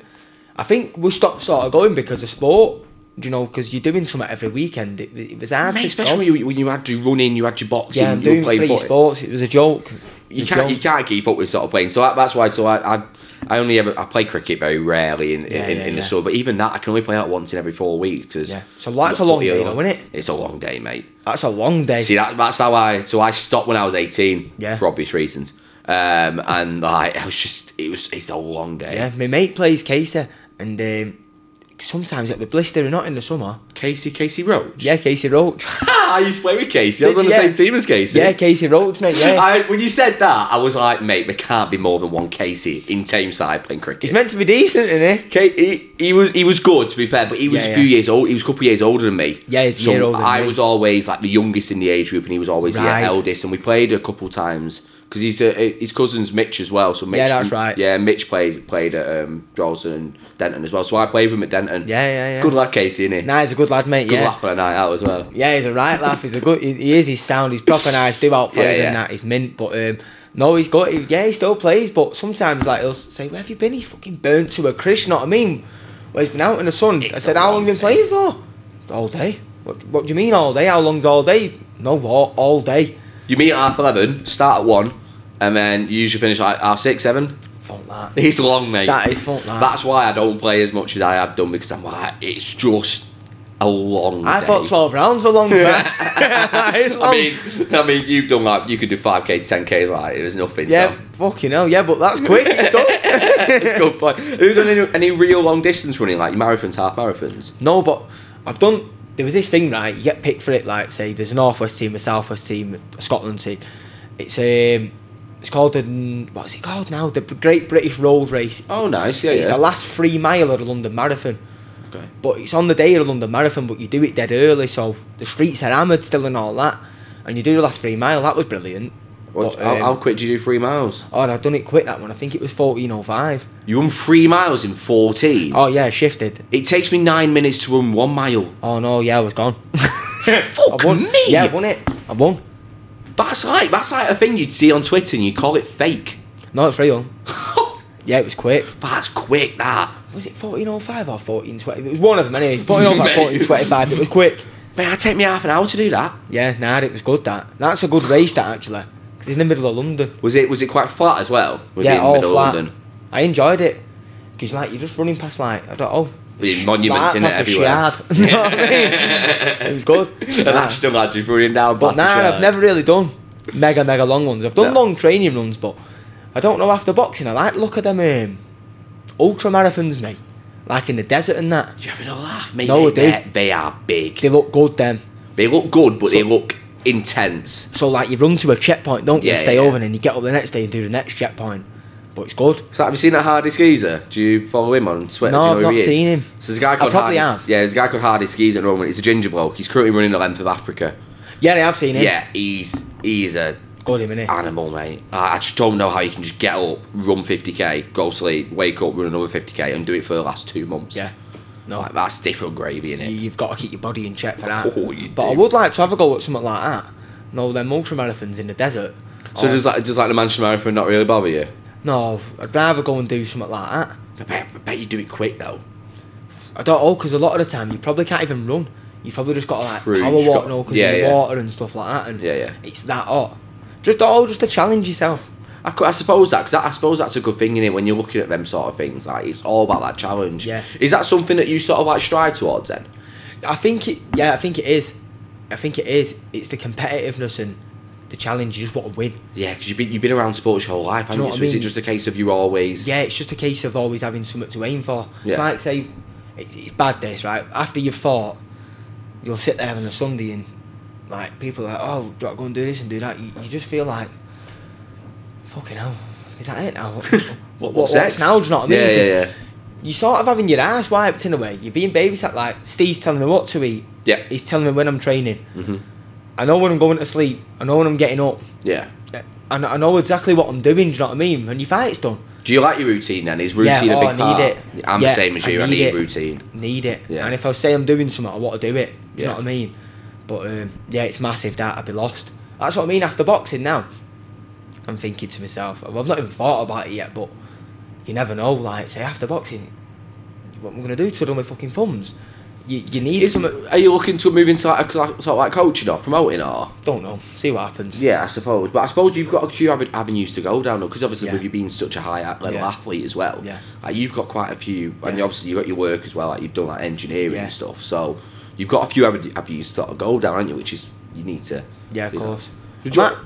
[SPEAKER 2] I think we stopped sort of going because of sport. You know, because you're doing something every weekend. It was hard to
[SPEAKER 1] especially when you had your running, you had your boxing,
[SPEAKER 2] I'm
[SPEAKER 1] you
[SPEAKER 2] doing
[SPEAKER 1] were playing
[SPEAKER 2] 3 sports. It was a joke.
[SPEAKER 1] You can't keep up with sort of playing. So that's why. So I play cricket very rarely in the summer. But even that, I can only play out once in every 4 weeks. Cause
[SPEAKER 2] so that's a long day, though, isn't it?
[SPEAKER 1] It's a long day, mate.
[SPEAKER 2] That's a long day.
[SPEAKER 1] See, that's how I stopped when I was 18.
[SPEAKER 2] Yeah.
[SPEAKER 1] For obvious reasons. And like it's a long day.
[SPEAKER 2] Yeah, my mate plays Casey, and sometimes it'll be blistering, not in the summer.
[SPEAKER 1] Casey Roach?
[SPEAKER 2] Yeah, Casey Roach.
[SPEAKER 1] I used to play with Casey. I was on the same team as Casey.
[SPEAKER 2] Yeah, Casey Roach, mate, yeah.
[SPEAKER 1] When you said that, I was like, mate, there can't be more than one Casey in Tameside playing cricket.
[SPEAKER 2] He's meant to be decent, isn't he?
[SPEAKER 1] He was good, to be fair, but he was a few years old. He was a couple of years older than me.
[SPEAKER 2] Yeah, he's a year older than me.
[SPEAKER 1] I was always like the youngest in the age group, and he was always the eldest, and we played a couple times. Because his cousin's Mitch as well, so Mitch,
[SPEAKER 2] that's right.
[SPEAKER 1] Yeah, Mitch played at Droylsden and Denton as well, so I played with him at Denton.
[SPEAKER 2] Yeah.
[SPEAKER 1] Good lad, Casey, isn't he?
[SPEAKER 2] Nah, he's a good lad, mate.
[SPEAKER 1] Good laugh for a night out as well.
[SPEAKER 2] Yeah, he's a right laugh. He's a good. He is. He's sound. He's proper nice. Do out for him and that. He's mint. But no, he's good. He still plays. But sometimes like he'll say, "Where have you been?" He's fucking burnt to a crisp. You know what I mean? Well, he's been out in the sun. I said, "How long have you been playing for?" All day. What do you mean all day? How long's all day? No, what? All day.
[SPEAKER 1] You meet at 11:30, start at 1. And then you usually finish like 6:30, 7.
[SPEAKER 2] Fuck that.
[SPEAKER 1] It's long, mate.
[SPEAKER 2] That is fuck that.
[SPEAKER 1] That's why I don't play as much as I have done, because I'm like, it's just a long day.
[SPEAKER 2] I thought 12 rounds were long. Long.
[SPEAKER 1] I mean, you've done like, you could do 5k to 10k, like it was nothing.
[SPEAKER 2] Yeah, so. Fucking hell, yeah, but that's quick. It's done.
[SPEAKER 1] Good point. Have you done any real long distance running, like your marathons, half marathons?
[SPEAKER 2] No, but I've done. There was this thing, right? You get picked for it, like say there's a Northwest team, a Southwest team, a Scotland team. It's called what is it called now? The Great British Road Race.
[SPEAKER 1] Oh, nice, yeah.
[SPEAKER 2] It's the last 3 mile of the London Marathon.
[SPEAKER 1] Okay.
[SPEAKER 2] But it's on the day of the London Marathon, but you do it dead early, so the streets are hammered still and all that. And you do the last 3 mile. That was brilliant.
[SPEAKER 1] How quick did you do 3 miles?
[SPEAKER 2] Oh, I've done it quick, that one. I think it was 14:05.
[SPEAKER 1] You run 3 miles in 14?
[SPEAKER 2] Oh yeah, shifted.
[SPEAKER 1] It takes me 9 minutes to run 1 mile.
[SPEAKER 2] Oh no, yeah, I was gone.
[SPEAKER 1] Fuck
[SPEAKER 2] I won.
[SPEAKER 1] me!
[SPEAKER 2] Yeah, I won it. I won.
[SPEAKER 1] That's like a thing you'd see on Twitter and you call it fake.
[SPEAKER 2] No, it's real. Yeah, it was quick.
[SPEAKER 1] That's quick, that.
[SPEAKER 2] Was it 14:05 or 14:20? It was one of them anyway. 14:05, 14:25. It was quick.
[SPEAKER 1] Man, it'd take me half an hour to do that.
[SPEAKER 2] Yeah, nah, it was good. That's a good race, that actually. Because it's in the middle of London.
[SPEAKER 1] Was it quite flat as well?
[SPEAKER 2] Yeah, all flat. London? I enjoyed it. Because like you're just running past like, I don't know.
[SPEAKER 1] Monuments in it everywhere.
[SPEAKER 2] You know what I mean? It was good.
[SPEAKER 1] And Ashton lad just running down past the Shard.
[SPEAKER 2] I've never really done mega long ones. I've done long training runs, but I don't know after boxing. I like to look at them ultra marathons, mate. Like in the desert and that.
[SPEAKER 1] You're having a laugh, mate.
[SPEAKER 2] No,
[SPEAKER 1] they are big.
[SPEAKER 2] They look good, them.
[SPEAKER 1] They look good, but they look intense.
[SPEAKER 2] So like you run to a checkpoint, don't you? Stay over and then you get up the next day and do the next checkpoint. But it's good.
[SPEAKER 1] So have you seen that Hardy Skeezer? Do you follow him on Twitter?
[SPEAKER 2] No,
[SPEAKER 1] Do you know
[SPEAKER 2] I've not seen him.
[SPEAKER 1] So there's a guy called there's a guy called Hardy Skeezer at the moment. He's a ginger bloke. He's currently running the length of Africa.
[SPEAKER 2] Yeah, I have seen him.
[SPEAKER 1] Yeah, he's a
[SPEAKER 2] good
[SPEAKER 1] animal, mate. I just don't know how you can just get up, run 50k, go sleep, wake up, run another 50k, and do it for the last 2 months.
[SPEAKER 2] Yeah. No,
[SPEAKER 1] like, that's different gravy, innit?
[SPEAKER 2] You've got to keep your body in check for that.
[SPEAKER 1] Oh, you
[SPEAKER 2] but
[SPEAKER 1] do.
[SPEAKER 2] I would like to have a go at something like that. No, them ultra marathons in the desert.
[SPEAKER 1] So does like the Manchester Marathon not really bother you?
[SPEAKER 2] No, I'd rather go and do something like that.
[SPEAKER 1] I bet you do it quick though.
[SPEAKER 2] I don't know, because a lot of the time you probably can't even run. You probably just got to like power walk now because of the water and stuff like that. And it's that hot. Just to challenge yourself.
[SPEAKER 1] I suppose that, because I suppose that's a good thing in it when you're looking at them sort of things. Like it's all about that challenge.
[SPEAKER 2] Yeah.
[SPEAKER 1] Is that something that you sort of like strive towards then?
[SPEAKER 2] I think it is. It's the competitiveness and the challenge. You just want to win.
[SPEAKER 1] Yeah, because you've been around sports your whole life, haven't you? So is it just a case of you always...
[SPEAKER 2] Yeah, it's just a case of always having something to aim for.
[SPEAKER 1] Yeah.
[SPEAKER 2] It's like, say, it's bad days, right? After you've fought, you'll sit there on a Sunday and, like, people are like, oh, do I go and do this and do that? You just feel like, fucking hell, is that it now? What's next now, do you know what I mean?
[SPEAKER 1] Yeah.
[SPEAKER 2] You're sort of having your ass wiped in a way. You're being babysat, like, Steve's telling me what to eat.
[SPEAKER 1] Yeah.
[SPEAKER 2] He's telling me when I'm training.
[SPEAKER 1] Mm-hmm.
[SPEAKER 2] I know when I'm going to sleep. I know when I'm getting up.
[SPEAKER 1] Yeah.
[SPEAKER 2] I know exactly what I'm doing, do you know what I mean? When your fight's done.
[SPEAKER 1] Do you like your routine then? Is routine a big part?
[SPEAKER 2] I need it.
[SPEAKER 1] I'm the same as you. I need routine.
[SPEAKER 2] Need it.
[SPEAKER 1] Yeah.
[SPEAKER 2] And if I say I'm doing something, I want to do it. Do you know what I mean? But yeah, it's massive that I'd be lost. That's what I mean after boxing now. I'm thinking to myself, well, I've not even thought about it yet, but you never know. Like, say after boxing, what I'm going to do? Twiddle my fucking thumbs. You need something.
[SPEAKER 1] Are you looking to move into like sort of like coaching or promoting or?
[SPEAKER 2] Don't know. See what happens.
[SPEAKER 1] Yeah, I suppose. But I suppose you've got a few avenues to go down, because obviously with you being such a high level athlete as well, like you've got quite a few, and obviously you've got your work as well. Like you've done like engineering and stuff, so you've got a few avenues to sort of go down, haven't you? Which is you need to.
[SPEAKER 2] Yeah, of course.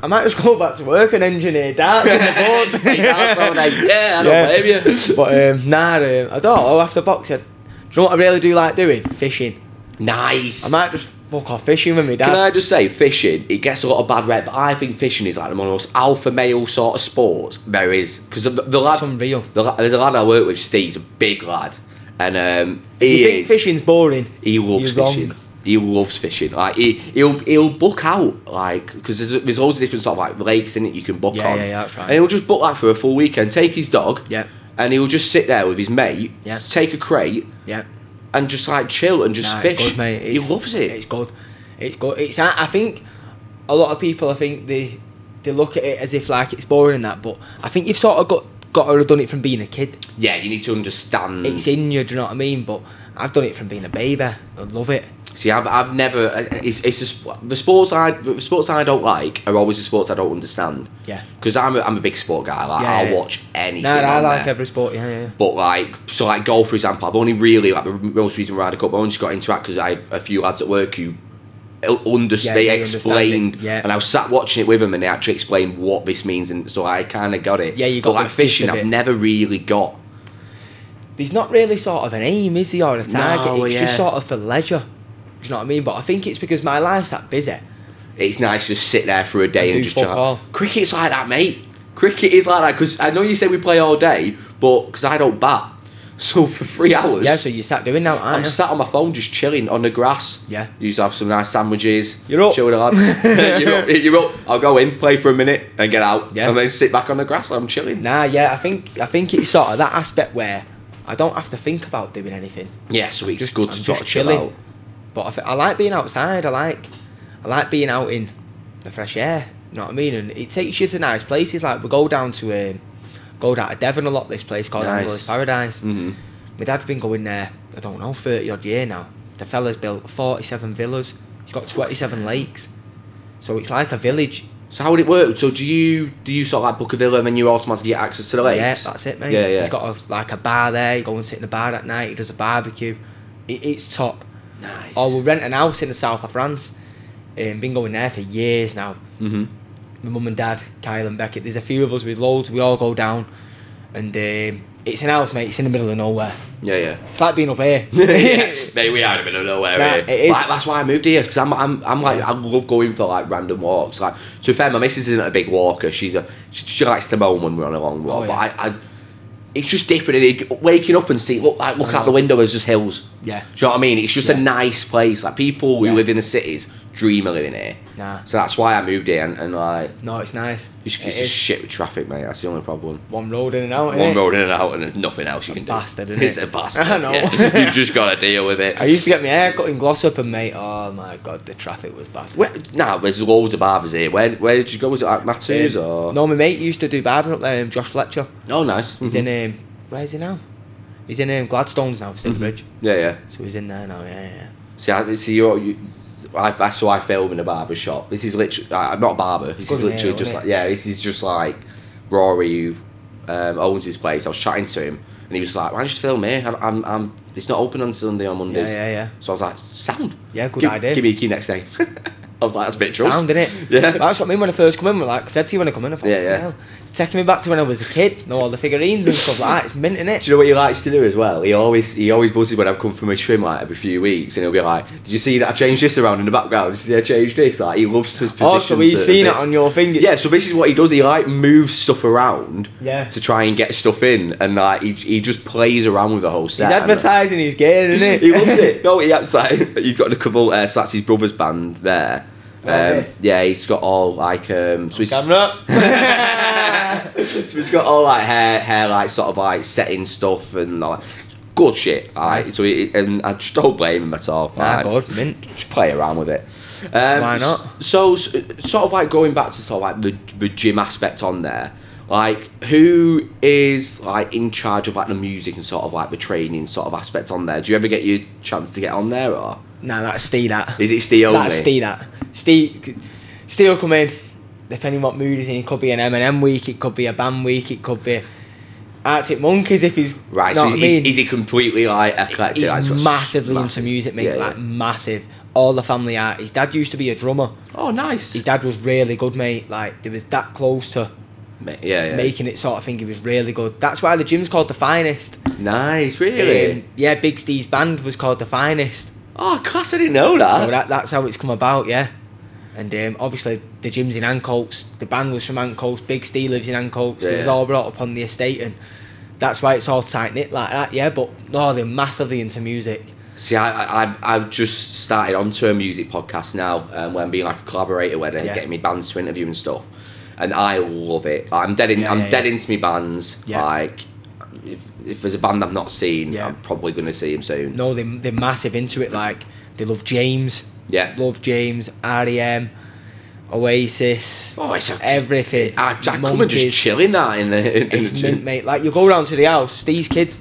[SPEAKER 2] I might just go back to work and engineer darts on the board.
[SPEAKER 1] Yeah, I don't blame you.
[SPEAKER 2] But I don't know. After boxing, do you know what I really do like doing? Fishing.
[SPEAKER 1] Nice.
[SPEAKER 2] I might just fuck off fishing with me dad.
[SPEAKER 1] Can I just say, fishing, it gets a lot of bad rep, but I think fishing is like one of the most alpha male sort of sports there is. Because the lad,
[SPEAKER 2] it's unreal.
[SPEAKER 1] There's a lad I work with, Steve's a big lad, and
[SPEAKER 2] Do you think fishing's boring?
[SPEAKER 1] He loves fishing. Wrong. He loves fishing. Like he'll book out, like, because there's loads of different sort of like lakes in it you can book on.
[SPEAKER 2] Yeah, that's right.
[SPEAKER 1] And he'll just book like for a full weekend, take his dog, and he'll just sit there with his mate, take a crate, and just like chill and just fish.
[SPEAKER 2] It's good, mate.
[SPEAKER 1] He loves it.
[SPEAKER 2] It's good. It's good. I think a lot of people, I think they look at it as if like it's boring and that, but I think you've sort of got to have done it from being a kid.
[SPEAKER 1] Yeah, you need to understand.
[SPEAKER 2] It's in you, do you know what I mean? But I've done it from being a baby. I love it.
[SPEAKER 1] See, I've never. It's just the sports I don't like are always the sports I don't understand.
[SPEAKER 2] Yeah.
[SPEAKER 1] Because I'm a big sport guy. Like I'll watch anything.
[SPEAKER 2] I like every sport. Yeah.
[SPEAKER 1] But like golf, for example, I've only really like the most recent Ryder Cup. I only just got into it because I had a few lads at work who they explained, and I was sat watching it with them, and they actually explained what this means, and so I kind of got it.
[SPEAKER 2] Yeah, you got.
[SPEAKER 1] But like fishing, I've never really got.
[SPEAKER 2] There's not really sort of an aim, is there, or a target?
[SPEAKER 1] No,
[SPEAKER 2] it's just sort of for leisure. Do you know what I mean? But I think it's because my life's that busy.
[SPEAKER 1] It's nice to just sit there for a day and just
[SPEAKER 2] chat.
[SPEAKER 1] Cricket's like that, mate. Cricket is like that, because I know you say we play all day, but because I don't bat. So for 3 hours...
[SPEAKER 2] Yeah, so you sat doing that, aren't you?
[SPEAKER 1] I'm sat on my phone just chilling on the grass.
[SPEAKER 2] Yeah.
[SPEAKER 1] You used to have some nice sandwiches.
[SPEAKER 2] You're up.
[SPEAKER 1] Chill with the lads. You're up. I'll go in, play for a minute, and get out. Yeah. And then sit back on the grass. I'm chilling.
[SPEAKER 2] Nah, yeah, I think it's sort of that aspect where I don't have to think about doing anything.
[SPEAKER 1] Yeah, so it's just good to sort of chill out.
[SPEAKER 2] But I like being outside. I like being out in the fresh air. You know what I mean? And it takes you to nice places. Like we go down to Devon a lot. This place called Angler's Paradise.
[SPEAKER 1] Mm-hmm.
[SPEAKER 2] My dad's been going there, I don't know, 30 odd year now. The fella's built 47 villas. He's got 27 lakes. So it's like a village.
[SPEAKER 1] So how would it work? So do you sort of like book a villa and then you automatically get access to the lakes?
[SPEAKER 2] Yeah, that's it, mate.
[SPEAKER 1] Yeah.
[SPEAKER 2] He's got a bar there. You go and sit in the bar at night. He does a barbecue. It's top.
[SPEAKER 1] Nice.
[SPEAKER 2] Or we'll rent an house in the south of France. Been going there for years now.
[SPEAKER 1] Mm-hmm.
[SPEAKER 2] My mum and dad, Kyle and Beckett. There's a few of us with loads. We all go down, and it's an house, mate. It's in the middle of nowhere.
[SPEAKER 1] Yeah.
[SPEAKER 2] It's like being up here.
[SPEAKER 1] Mate, we are in the middle of nowhere here.
[SPEAKER 2] It is.
[SPEAKER 1] Like, that's why I moved here, because I'm like I love going for like random walks. Like, to be fair, my missus isn't a big walker. She likes to moan when we're on a long walk. But I it's just different. Waking up and look out the window, there's just hills.
[SPEAKER 2] Yeah.
[SPEAKER 1] Do you know what I mean? It's just a nice place. Like people who live in the cities dream of living here.
[SPEAKER 2] Nah.
[SPEAKER 1] So that's why I moved here, and like...
[SPEAKER 2] No, it's nice.
[SPEAKER 1] It's just shit with traffic, mate. That's the only problem.
[SPEAKER 2] One road in and out,
[SPEAKER 1] One road in and out, and there's nothing else you can do.
[SPEAKER 2] Bastard, isn't
[SPEAKER 1] It's
[SPEAKER 2] it?
[SPEAKER 1] a bastard.
[SPEAKER 2] I know.
[SPEAKER 1] Yeah. You've just got to deal with it.
[SPEAKER 2] I used to get my hair cut in Glossop, and mate, oh my god, the traffic was bad.
[SPEAKER 1] There's loads of barbers here. Where did you go? Was it like Matthews or...?
[SPEAKER 2] No, my mate used to do barber up there, Josh Fletcher.
[SPEAKER 1] Oh, nice.
[SPEAKER 2] He's in... Where is he now? He's in Gladstone's now, Stinbridge.
[SPEAKER 1] Yeah.
[SPEAKER 2] So he's in there now, yeah.
[SPEAKER 1] That's why I film in a barber shop. This is literally... I'm not a barber. This is literally just like... Yeah, this is just like Rory owns his place. I was chatting to him, and he was like, "Why don't you just film here? It's not open on Sunday or Mondays."
[SPEAKER 2] Yeah.
[SPEAKER 1] So I was like, "Sound.
[SPEAKER 2] Yeah, good idea.
[SPEAKER 1] Give me a key next day." I was like, "That's a bit trust."
[SPEAKER 2] Sound, innit?
[SPEAKER 1] Yeah.
[SPEAKER 2] That's what I mean when I first come in. Like I said to you when I come in, I thought, yeah. It's taking me back to when I was a kid. Know all the figurines and stuff like that. It's mint, innit?
[SPEAKER 1] Do you know what he likes to do as well? He always buzzes when I've come from a trim like every few weeks, and he'll be like, "Did you see that I changed this around in the background? Did you see I changed this?" Like he loves his position.
[SPEAKER 2] Oh, so he's seen it on your fingers.
[SPEAKER 1] Yeah, so this is what he does. He like moves stuff around
[SPEAKER 2] to
[SPEAKER 1] try and get stuff in, and like he just plays around with the whole set.
[SPEAKER 2] He's advertising his gear, isn't he?
[SPEAKER 1] He loves it. No, he absolutely. He's got a couple. So that's his brother's band there. Yeah, he's got all like
[SPEAKER 2] so
[SPEAKER 1] he's got all like hair like sort of like setting stuff and like good shit. Like, nice. And I just don't blame him at all.
[SPEAKER 2] Nah, good, mint.
[SPEAKER 1] Just play around with it.
[SPEAKER 2] Why not?
[SPEAKER 1] So sort of like going back to sort of like the gym aspect on there. Like, who is like in charge of like the music and sort of like the training sort of aspect on there? Do you ever get your chance to get on there or?
[SPEAKER 2] Nah, that's Steve. That
[SPEAKER 1] is it Steve only?
[SPEAKER 2] That's Steve. That Steve will come in depending what mood he's in. It could be an M&M week. It could be a band week. It could be Arctic Monkeys if he's
[SPEAKER 1] right. So is he completely like eclectic?
[SPEAKER 2] He's massively into music, mate. Like massive. All the family are. His dad used to be a drummer.
[SPEAKER 1] Oh, nice.
[SPEAKER 2] His dad was really good, mate. Like they was that close to. Making it sort of thing. He was really good. That's why the gym's called The Finest.
[SPEAKER 1] Nice, really?
[SPEAKER 2] Big Steve's band was called The Finest.
[SPEAKER 1] Oh, class, I didn't know that.
[SPEAKER 2] So that's how it's come about, yeah. And obviously the gym's in Ancoats. The band was from Ancoats. Big Steve lives in Ancoats. It was all brought up on the estate, and that's why it's all tight-knit like that, yeah. But no, they're massively into music.
[SPEAKER 1] See, I've just started onto a music podcast now, where I'm being like a collaborator, where they're getting me bands to interview and stuff. And I love it. I'm dead into my bands. Yeah. Like, if there's a band I've not seen, I'm probably going to see them soon.
[SPEAKER 2] No, they're massive into it. Like, they love James.
[SPEAKER 1] Yeah.
[SPEAKER 2] Love James, R.E.M., Oasis.
[SPEAKER 1] Oh, it's
[SPEAKER 2] everything.
[SPEAKER 1] I come and just chilling that in the
[SPEAKER 2] It's mint, mate. Like, you go round to the house, Steve's kids,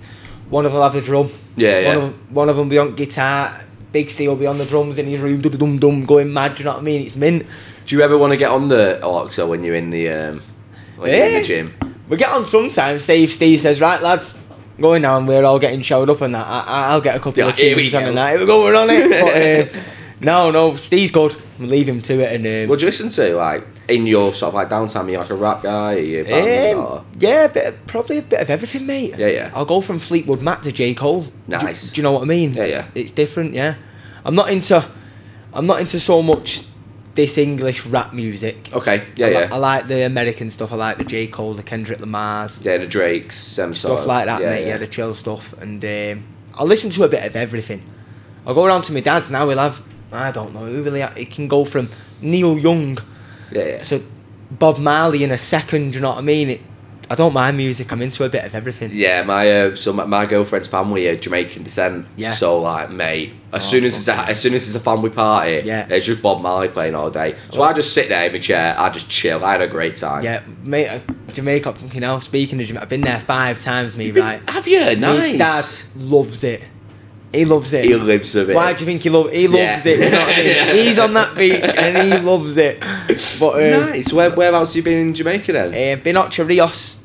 [SPEAKER 2] one of them will have a drum.
[SPEAKER 1] Yeah,
[SPEAKER 2] One of them will be on guitar. Big Steve will be on the drums in his room, dum-dum-dum, going mad, do you know what I mean? It's mint.
[SPEAKER 1] Do you ever want to get on the Alexa when you're in the you're in the gym?
[SPEAKER 2] We get on sometimes. Say if Steve says, "Right, lads, going now," and we're all getting showed up and that, I'll get a couple of tunes on and that. Here we go, we're on it. But, no, Steve's good. We'll leave him to it. And
[SPEAKER 1] what do you listen to? Like in your sort of like downtime, are you like a rap guy? Are you a band or?
[SPEAKER 2] Yeah, probably a bit of everything, mate.
[SPEAKER 1] Yeah.
[SPEAKER 2] I'll go from Fleetwood Mac to J. Cole.
[SPEAKER 1] Nice.
[SPEAKER 2] Do you know what I mean?
[SPEAKER 1] Yeah.
[SPEAKER 2] It's different. Yeah. I'm not into so much this English rap music.
[SPEAKER 1] Okay,
[SPEAKER 2] I like the American stuff. I like the J. Cole, the Kendrick Lamars.
[SPEAKER 1] Yeah, the Drakes,
[SPEAKER 2] stuff like that, mate. Yeah, the chill stuff. And I'll listen to a bit of everything. I'll go around to my dad's now. We'll have, I don't know, it can go from Neil Young to Bob Marley in a second, you know what I mean? I don't mind music. I'm into a bit of everything.
[SPEAKER 1] Yeah, my girlfriend's family are Jamaican descent.
[SPEAKER 2] Yeah.
[SPEAKER 1] So like, mate, as soon as it's a family party, it's just Bob Marley playing all day. So I just sit there in my chair, I just chill. I had a great time.
[SPEAKER 2] Yeah, mate, Jamaica, fucking hell. Speaking of Jamaica, I've been there 5 times. Right?
[SPEAKER 1] Have you? Nice.
[SPEAKER 2] My dad loves it. He loves it.
[SPEAKER 1] He lives of it.
[SPEAKER 2] Why do you think he loves it? You know what I mean? Yeah. He's on that beach and he loves it. But
[SPEAKER 1] nice. Whereabouts have you been in Jamaica then?
[SPEAKER 2] Been Ocho Rios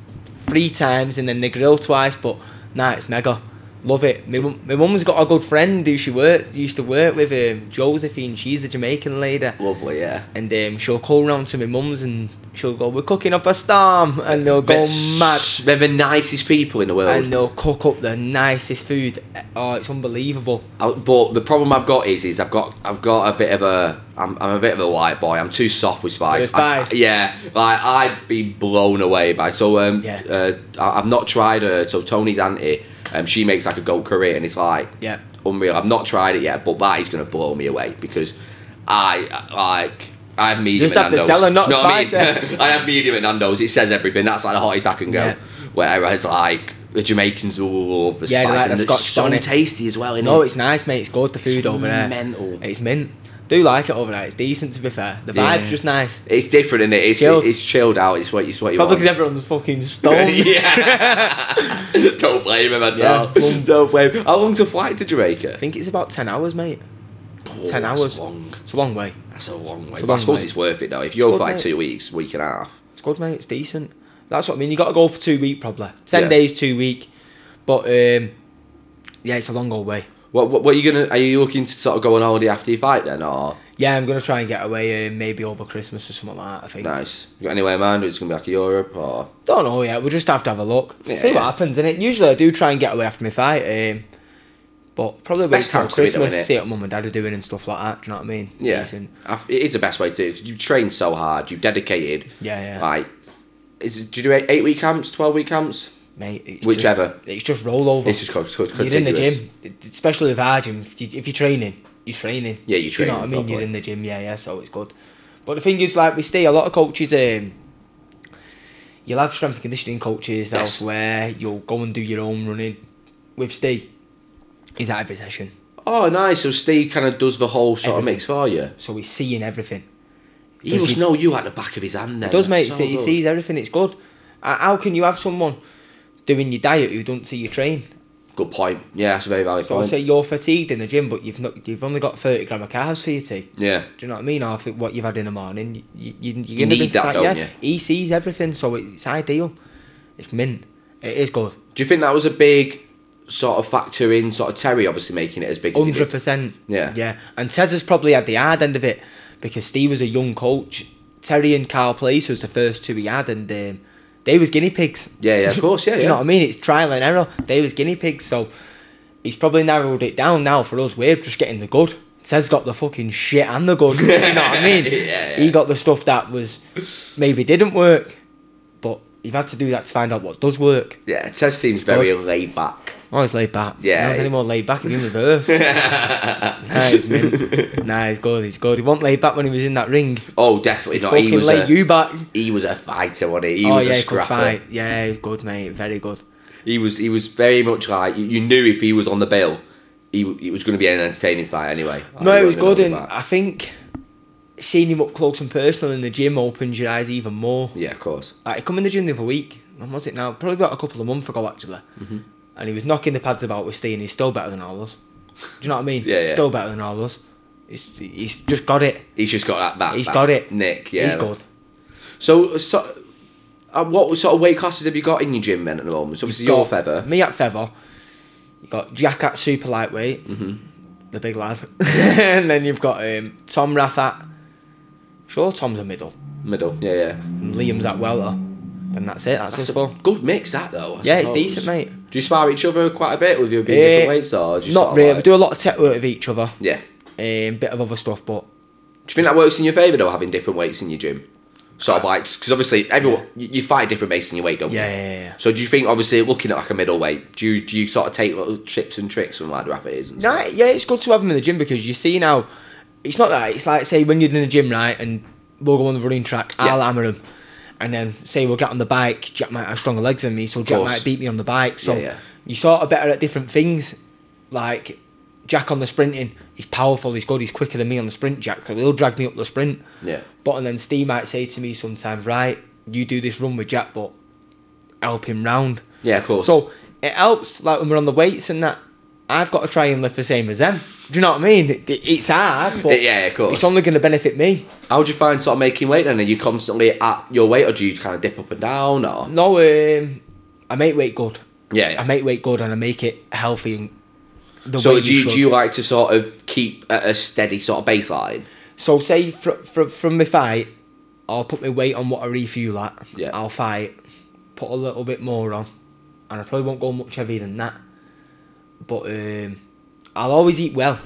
[SPEAKER 2] 3 times and then the grill twice. But it's mega. Love it. My mum's got a good friend who used to work with, Josephine. She's a Jamaican lady.
[SPEAKER 1] Lovely, yeah.
[SPEAKER 2] And she'll call round to my mum's and she'll go, "We're cooking up a storm," and they'll go mad.
[SPEAKER 1] They're the nicest people in the world.
[SPEAKER 2] And they'll cook up the nicest food. Oh, it's unbelievable.
[SPEAKER 1] But the problem I've got is I've got a bit of a I'm a bit of a white boy. I'm too soft with spice. Like I'd be blown away by. So I've not tried her. So Tony's auntie. She makes like a goat curry and it's like unreal. I've not tried it yet, but that is going to blow me away because I have medium
[SPEAKER 2] just
[SPEAKER 1] at Nando's.
[SPEAKER 2] Just have to tell her not spicy.
[SPEAKER 1] I have medium at Nando's. It says everything. That's like the hottest I can go. Yeah. Whereas like the Jamaicans love the spice
[SPEAKER 2] like
[SPEAKER 1] and
[SPEAKER 2] the Scotch
[SPEAKER 1] so
[SPEAKER 2] bonnets.
[SPEAKER 1] tasty as well.
[SPEAKER 2] No, it's nice, mate. It's good. The food over there.
[SPEAKER 1] Mental.
[SPEAKER 2] It's mint. Do like it over there. It's decent, to be fair. The vibe's just nice.
[SPEAKER 1] It's different, isn't it? It's chilled out. It's what you
[SPEAKER 2] Probably
[SPEAKER 1] want.
[SPEAKER 2] because everyone's fucking stoned.
[SPEAKER 1] Don't blame him at all. Don't blame him. How long's the flight to Jamaica?
[SPEAKER 2] I think it's about 10 hours, mate. 10 hours.
[SPEAKER 1] That's long.
[SPEAKER 2] It's a long way.
[SPEAKER 1] That's a long way. But I suppose it's worth it though. If you're for like 2 weeks, week and a half.
[SPEAKER 2] It's good, mate. It's decent. That's what I mean. You got to go for 2 weeks probably. 10 days, 2 weeks. But yeah, it's a long old way.
[SPEAKER 1] What are you gonna? Are you looking to sort of go on holiday after your fight then, or?
[SPEAKER 2] Yeah, I'm gonna try and get away maybe over Christmas or something like that. I think.
[SPEAKER 1] Nice. You got anywhere in mind? Or it's gonna be like Europe or?
[SPEAKER 2] Don't know yet. We'll just have to have a look. See what happens. And usually I do try and get away after my fight. But probably wait till Christmas, see what mum and dad are doing and stuff like that. Do you know what I mean?
[SPEAKER 1] Yeah. Decent. It is the best way to do it because you've trained so hard, you've dedicated.
[SPEAKER 2] Yeah.
[SPEAKER 1] Like, do you do 8-week camps, 12-week camps?
[SPEAKER 2] Mate,
[SPEAKER 1] whichever.
[SPEAKER 2] It's just rollover.
[SPEAKER 1] It's just continuous.
[SPEAKER 2] You're in the gym, especially with our gym. If you're training, you're training.
[SPEAKER 1] Yeah, you're training.
[SPEAKER 2] You know what I mean? Probably. You're in the gym, yeah, so it's good. But the thing is, like, we stay, a lot of coaches, you'll have strength and conditioning coaches elsewhere, you'll go and do your own running. With Steve, he's at every session.
[SPEAKER 1] Oh, nice. So Steve kind of does the whole sort of mix for you.
[SPEAKER 2] So he's seeing everything.
[SPEAKER 1] He must know you at the back of his hand then.
[SPEAKER 2] He does, mate. He sees everything. It's good. How can you have someone doing your diet who don't see you train?
[SPEAKER 1] Good point. Yeah, that's a very valid point.
[SPEAKER 2] So say you're fatigued in the gym, but you've only got 30 grams of carbs for your tea.
[SPEAKER 1] Yeah.
[SPEAKER 2] Do you know what I mean? Or what you've had in the morning. You
[SPEAKER 1] need that, don't you?
[SPEAKER 2] He sees everything, so it's ideal. It's mint. It is good.
[SPEAKER 1] Do you think that was a big sort of factor in sort of Terry obviously making it as big as
[SPEAKER 2] 100%.
[SPEAKER 1] Yeah.
[SPEAKER 2] And Tez has probably had the hard end of it because Steve was a young coach. Terry and Carl Place was the first two he had, and they was guinea pigs.
[SPEAKER 1] Yeah, of course, yeah.
[SPEAKER 2] Do you know what I mean? It's trial and error. They was guinea pigs, so he's probably narrowed it down now for us. We're just getting the good. Tez got the fucking shit and the good. You know what I mean?
[SPEAKER 1] Yeah.
[SPEAKER 2] He got the stuff that was maybe didn't work, but you've had to do that to find out what does work.
[SPEAKER 1] Yeah, Tez seems very laid back.
[SPEAKER 2] Oh, he's laid back.
[SPEAKER 1] Yeah.
[SPEAKER 2] He's any more laid back, he's in reverse. He's good. He's good. He wasn't laid back when he was in that ring.
[SPEAKER 1] Oh, definitely not.
[SPEAKER 2] He was laid you back.
[SPEAKER 1] He was a fighter, wasn't he? He was a scrapper.
[SPEAKER 2] Fight. Yeah, he's good, mate. Very good.
[SPEAKER 1] He was very much like, you knew if he was on the bill, it was going to be an entertaining fight anyway.
[SPEAKER 2] No, it was good, and I think seeing him up close and personal in the gym opens your eyes even more.
[SPEAKER 1] Yeah, of course.
[SPEAKER 2] Like, he come in the gym the other week. When was it now? Probably about a couple of months ago, actually.
[SPEAKER 1] Mm-hmm.
[SPEAKER 2] And he was knocking the pads about with Steve, and he's still better than all of us. Do you know what I mean?
[SPEAKER 1] Yeah.
[SPEAKER 2] Still better than all of us. He's just got it.
[SPEAKER 1] He's just got that.
[SPEAKER 2] He's got it.
[SPEAKER 1] Nick, yeah.
[SPEAKER 2] He's good.
[SPEAKER 1] So what sort of weight classes have you got in your gym then at the moment? So obviously you're feather.
[SPEAKER 2] Me at feather. You got Jack at super lightweight.
[SPEAKER 1] Mm-hmm.
[SPEAKER 2] The big lad. And then you've got Tom Raff at... Sure, Tom's a middle.
[SPEAKER 1] Middle, yeah.
[SPEAKER 2] And Liam's at welter. And that's it. That's us four.
[SPEAKER 1] Good mix, that though.
[SPEAKER 2] Yeah, it's decent, mate.
[SPEAKER 1] Do you spar each other quite a bit with you being different weights, or just
[SPEAKER 2] not really? We do a lot of tech work with each other.
[SPEAKER 1] Yeah.
[SPEAKER 2] Bit of other stuff, but.
[SPEAKER 1] Do you think that works in your favour though, having different weights in your gym? Sort of like, because obviously everyone you fight different based on your weight, don't you?
[SPEAKER 2] Yeah.
[SPEAKER 1] So do you think, obviously, looking at like a middleweight, do you sort of take little tips and tricks from like Rafferty's and stuff?
[SPEAKER 2] Yeah, it's good to have them in the gym because you see now, it's not that. It's like, say when you're in the gym, right, and we'll go on the running track, I'll hammer him. And then say we'll get on the bike, Jack might have stronger legs than me, so Jack might beat me on the bike. So you're sort of better at different things. Like Jack on the sprinting, he's powerful, he's good, he's quicker than me on the sprint, Jack, so he'll drag me up the sprint.
[SPEAKER 1] Yeah.
[SPEAKER 2] But and then Steve might say to me sometimes, right, you do this run with Jack, but help him round.
[SPEAKER 1] Yeah, of course.
[SPEAKER 2] So it helps, like when we're on the weights and that, I've got to try and lift the same as them. Do you know what I mean? It's hard, but
[SPEAKER 1] yeah, of course.
[SPEAKER 2] It's only going to benefit me.
[SPEAKER 1] How do you find sort of making weight then? Are you constantly at your weight, or do you kind of dip up and down? Or?
[SPEAKER 2] No, I make weight good.
[SPEAKER 1] Yeah. I
[SPEAKER 2] make weight good and I make it healthy. And
[SPEAKER 1] so do you like to sort of keep at a steady sort of baseline?
[SPEAKER 2] So say from my fight, I'll put my weight on what I refuel at.
[SPEAKER 1] Yeah.
[SPEAKER 2] I'll fight, put a little bit more on, and I probably won't go much heavier than that. But I'll always eat well.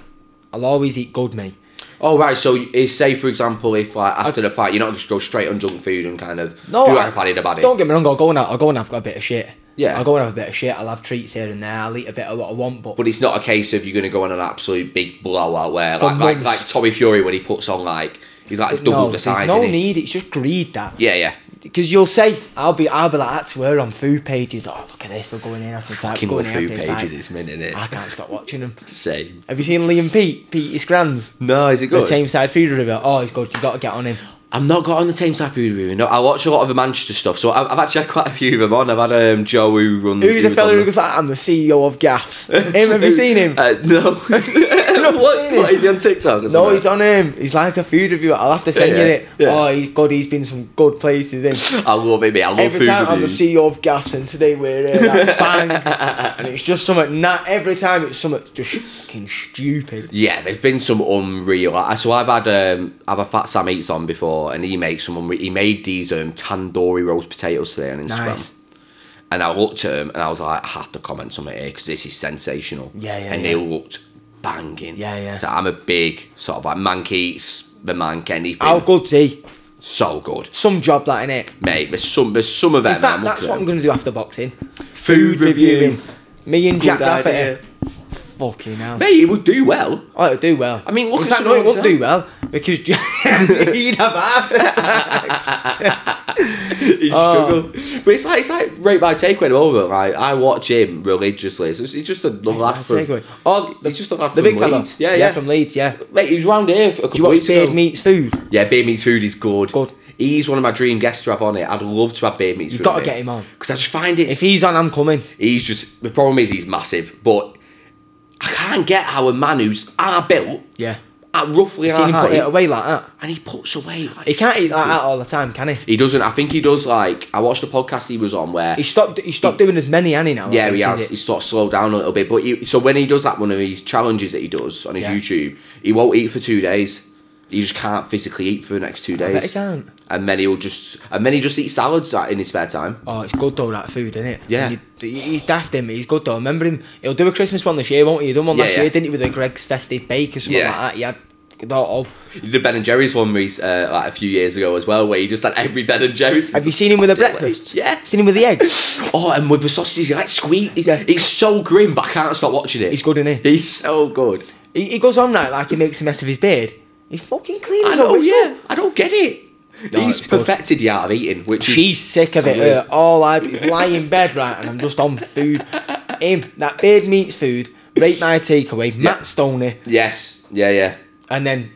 [SPEAKER 2] I'll always eat good, mate.
[SPEAKER 1] Oh, right. So say, for example, if like after the fight, you're not just go straight on junk food and kind of do like a paddy to baddy.
[SPEAKER 2] Don't get me wrong, I'll go and have a bit of shit.
[SPEAKER 1] Yeah.
[SPEAKER 2] I'll go and have a bit of shit. I'll have treats here and there. I'll eat a bit of what I want. But
[SPEAKER 1] it's not a case of you're going to go on an absolute big blowout where like Tommy Fury when he puts on like, he's like double the size.
[SPEAKER 2] There's no need. It's just greed, that.
[SPEAKER 1] Yeah.
[SPEAKER 2] Because you'll say, I'll be like that to her on food pages. Oh, look at this, we're going in after fight.
[SPEAKER 1] Fucking with food pages, it's minute, innit?
[SPEAKER 2] I can't stop watching them.
[SPEAKER 1] Same.
[SPEAKER 2] Have you seen Liam Pete? Pete is Scrans?
[SPEAKER 1] No, is it good?
[SPEAKER 2] The same side food review. Oh, he's good. You got to get on him.
[SPEAKER 1] I'm not got on the same type of food review. No, I watch a lot of the Manchester stuff, so I've actually had quite a few of them on. I've had Joe who runs...
[SPEAKER 2] Who's the fella who goes like, I'm the CEO of Gaffs? Have you seen him?
[SPEAKER 1] No. What, is he on TikTok or
[SPEAKER 2] No, he's on him. He's like a food reviewer. I'll have to send you it. Yeah. Oh, he's good. He's been some good places in.
[SPEAKER 1] I love it, mate. I love
[SPEAKER 2] every
[SPEAKER 1] food
[SPEAKER 2] time
[SPEAKER 1] reviews.
[SPEAKER 2] I'm the CEO of Gaffs, and today we're like, bang. And it's just something... every time it's something just fucking stupid.
[SPEAKER 1] Yeah, there's been some unreal... So I've had Fat Sam Eats on before, and he makes some... He made these tandoori roast potatoes today on Instagram. Nice. And I looked at them and I was like, I have to comment something here because this is sensational. And they looked banging. So I'm a big sort of like mank eats, the mank anything.
[SPEAKER 2] How good's he?
[SPEAKER 1] So good.
[SPEAKER 2] Some job that, innit?
[SPEAKER 1] Mate, there's some of them.
[SPEAKER 2] In fact, that's what I'm going to do after boxing. Food reviewing. Me and Jack Rafferty. Fucking hell.
[SPEAKER 1] Mate, he would do well.
[SPEAKER 2] Oh, it would do well.
[SPEAKER 1] I mean, look
[SPEAKER 2] at it would do well because he'd have heart attack.
[SPEAKER 1] He'd struggle. But it's like right by takeaway over. Like, I watch him religiously. So he's just a lad from... Oh, he's just a lad from
[SPEAKER 2] the big
[SPEAKER 1] Leeds.
[SPEAKER 2] Fella. Yeah, from Leeds, yeah.
[SPEAKER 1] Mate, he was round here for a couple of weeks ago.
[SPEAKER 2] Do you watch Beard Meets Food?
[SPEAKER 1] Yeah, Beard Meets Food is good. He's one of my dream guests to have on it. I'd love to have Beard Meets Food.
[SPEAKER 2] You've got to get him on.
[SPEAKER 1] Because I just find it...
[SPEAKER 2] If he's on, I'm coming.
[SPEAKER 1] He's just... The problem is he's massive, but I can't get how a man who's built...
[SPEAKER 2] Yeah.
[SPEAKER 1] At roughly
[SPEAKER 2] seen him put it away like that.
[SPEAKER 1] And he puts away like...
[SPEAKER 2] He can't eat like that all the time, can he?
[SPEAKER 1] He doesn't. I think he does like... I watched the podcast he was on where...
[SPEAKER 2] He stopped doing as many, hasn't he, now?
[SPEAKER 1] Yeah, he has. He's sort of slowed down a little bit. But so when he does that, one of his challenges that he does on his YouTube, he won't eat for 2 days. He just can't physically eat for the next 2 days.
[SPEAKER 2] I bet he can't.
[SPEAKER 1] And then he just eats salads in his spare time.
[SPEAKER 2] Oh, it's good though, that food, isn't it?
[SPEAKER 1] Yeah.
[SPEAKER 2] He's daft him, he's good though. Remember him, he'll do a Christmas one this year, won't he? He done one last year, didn't he, with a Greg's Festive Bake or something like that. He had...
[SPEAKER 1] He did Ben and Jerry's one like a few years ago as well, where he just had every Ben and Jerry's.
[SPEAKER 2] Have you seen him with a breakfast?
[SPEAKER 1] Yeah.
[SPEAKER 2] Seen him with the eggs?
[SPEAKER 1] Oh, and with the sausages, he like squeeze. He's so grim, but I can't stop watching it.
[SPEAKER 2] He's good, isn't he?
[SPEAKER 1] He's so good.
[SPEAKER 2] He goes on like he makes a mess of his beard. He's fucking clean as
[SPEAKER 1] always. Yeah, I don't get it. No, he's perfected the art of eating, which
[SPEAKER 2] she's sick of it. All I do is lie in bed, right, and I'm just on food. Him, that Beard Meets Food, Rate My Takeaway, Matt Stoney.
[SPEAKER 1] Yes, yeah.
[SPEAKER 2] And then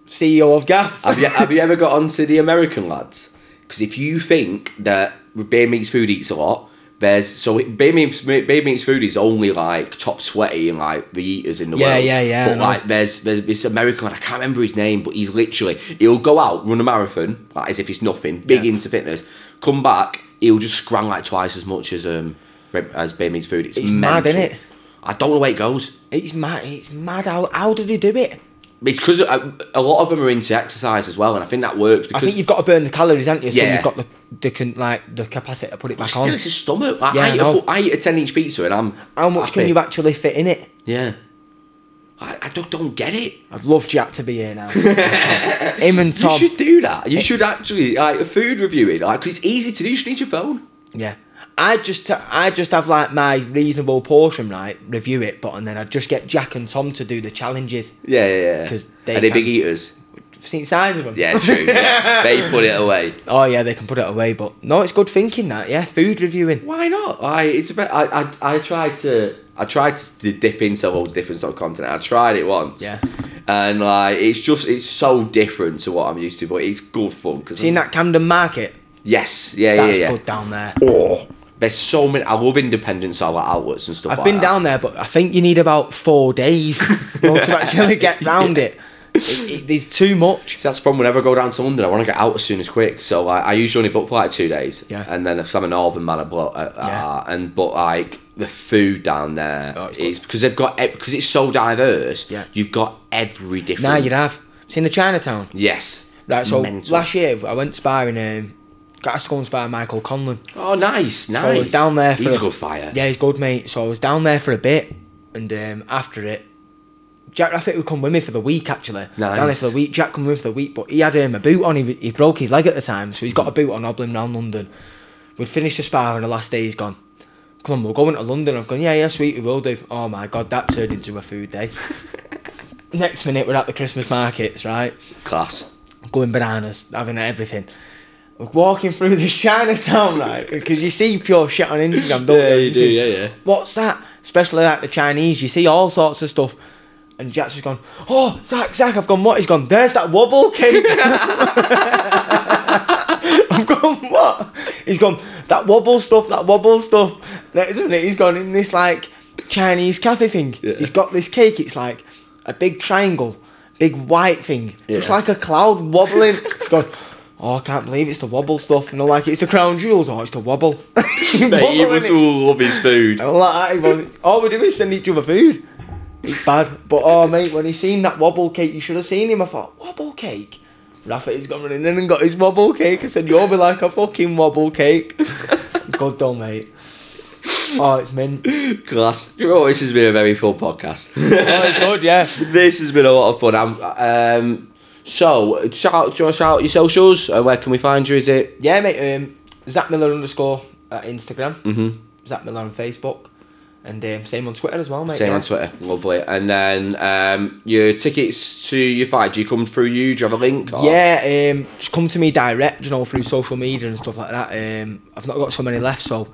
[SPEAKER 2] CEO of Gaffs.
[SPEAKER 1] Have you ever got onto the American lads? Because if you think that Beard Meets Food eats a lot, Beard Meets Food is only like top sweaty and like the eaters in the world.
[SPEAKER 2] Yeah.
[SPEAKER 1] But like there's this American lad, I can't remember his name, but he'll go out, run a marathon, like as if it's nothing, big into fitness, come back, he'll just scran like twice as much as Beard Meets Food. It's
[SPEAKER 2] mad, isn't it?
[SPEAKER 1] I don't know where it goes.
[SPEAKER 2] It's mad. How did he do it?
[SPEAKER 1] It's because a lot of them are into exercise as well, and I think that works. Because
[SPEAKER 2] I think you've got to burn the calories, haven't you? So you've got the capacity to put it back on.
[SPEAKER 1] It's a stomach. I eat a 10-inch pizza, and I'm.
[SPEAKER 2] How much can you actually fit in it?
[SPEAKER 1] Yeah. I don't get it.
[SPEAKER 2] I'd love Jack to be here now. Him and Tom.
[SPEAKER 1] You should do that. You should actually like food reviewing, because it's easy to do. You just need your phone.
[SPEAKER 2] Yeah. I just have like my reasonable portion, right? Review it, and then I'd just get Jack and Tom to do the challenges.
[SPEAKER 1] Yeah.
[SPEAKER 2] Because
[SPEAKER 1] are they big eaters?
[SPEAKER 2] Seen the size of them?
[SPEAKER 1] Yeah, true. Yeah. They put it away.
[SPEAKER 2] Oh yeah, they can put it away, but no, it's good thinking that. Yeah, food reviewing.
[SPEAKER 1] Why not? I tried to dip into all the different sort of content. I tried it once.
[SPEAKER 2] Yeah.
[SPEAKER 1] And like it's so different to what I'm used to, but it's good fun.
[SPEAKER 2] Seen that Camden Market?
[SPEAKER 1] Yes.
[SPEAKER 2] That's good down there.
[SPEAKER 1] Oh. There's so many. I love independent outlets and stuff.
[SPEAKER 2] I've been down there, but I think you need about 4 days to actually get round it. There's too much.
[SPEAKER 1] See, that's the problem. Whenever I go down to London, I want to get out as soon as quick. So like, I usually only book for like 2 days.
[SPEAKER 2] Yeah.
[SPEAKER 1] And then if I'm a northern man, but like the food down there is because because it's so diverse.
[SPEAKER 2] Yeah.
[SPEAKER 1] You've got every different.
[SPEAKER 2] Nah, you'd have. Seen the Chinatown?
[SPEAKER 1] Yes.
[SPEAKER 2] Right. So last year I went sparring. Got us to go and spar Michael Conlon.
[SPEAKER 1] Oh, nice.
[SPEAKER 2] So I was down there for...
[SPEAKER 1] He's a good fighter.
[SPEAKER 2] Yeah, he's good, mate. So I was down there for a bit, and after it, Jack Rafferty would come with me for the week, actually.
[SPEAKER 1] Nice.
[SPEAKER 2] Down there for the week. Jack come with me for the week, but he had a boot on. He broke his leg at the time, so he's got a boot on hobbling around London. We'd finished the spar, and the last day he's gone, come on, we're going to London. I've gone, yeah, sweet, we will do. Oh, my God, that turned into a food day. Next minute, we're at the Christmas markets, right?
[SPEAKER 1] Class.
[SPEAKER 2] Going bananas, having everything. We're walking through this Chinatown, right? Because you see pure shit on Instagram, don't you?
[SPEAKER 1] Yeah, you do, yeah.
[SPEAKER 2] What's that? Especially like the Chinese, you see all sorts of stuff. And Jack's just gone, oh, Zak, I've gone, what? He's gone, there's that wobble cake. I've gone, what? He's gone, that wobble stuff. Next minute, he's gone in this, like, Chinese cafe thing. Yeah. He's got this cake, it's like a big triangle, big white thing, just like a cloud wobbling. He's gone, oh, I can't believe it's the wobble stuff. And I'm like, it's the crown jewels. Oh, it's the wobble.
[SPEAKER 1] Mate, he was all love his food.
[SPEAKER 2] I'm like, all we do is send each other food. It's bad. But, oh, mate, when he seen that wobble cake, you should have seen him. I thought, wobble cake? Rafferty's gone running in and got his wobble cake. I said, you'll be like a fucking wobble cake. Good though, mate. Oh, it's mint.
[SPEAKER 1] Class. You know, this has been a very full podcast.
[SPEAKER 2] Oh, it's good, yeah.
[SPEAKER 1] This has been a lot of fun. So, do you want to shout out your socials? Where can we find you? Is it?
[SPEAKER 2] Yeah, mate. Zak Miller _ at Instagram. Mm-hmm. Zak Miller on Facebook. And same on Twitter as well, mate.
[SPEAKER 1] Same on Twitter. Lovely. And then your tickets to your fight, do you come through you? Do you have a link? Or?
[SPEAKER 2] Yeah, just come to me direct, through social media and stuff like that. I've not got so many left, so...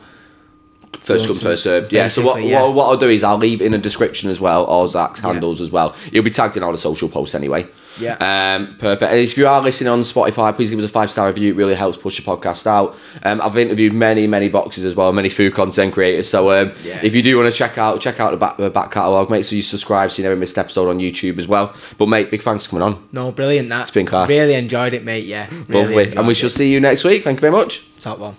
[SPEAKER 1] First come, first served. Yeah, so what I'll do is I'll leave in a description as well, or Zak's handles as well. You'll be tagged in all the social posts anyway.
[SPEAKER 2] Yeah.
[SPEAKER 1] Perfect. And if you are listening on Spotify, please give us a 5-star review. It really helps push the podcast out. I've interviewed many boxers as well, many food content creators. So if you do want to check out the back catalogue, make sure you subscribe so you never miss an episode on YouTube as well. But mate, big thanks for coming on.
[SPEAKER 2] No, brilliant.
[SPEAKER 1] It's been class.
[SPEAKER 2] Really enjoyed it, mate. Yeah.
[SPEAKER 1] Lovely. And we shall see you next week. Thank you very much.
[SPEAKER 2] Top one.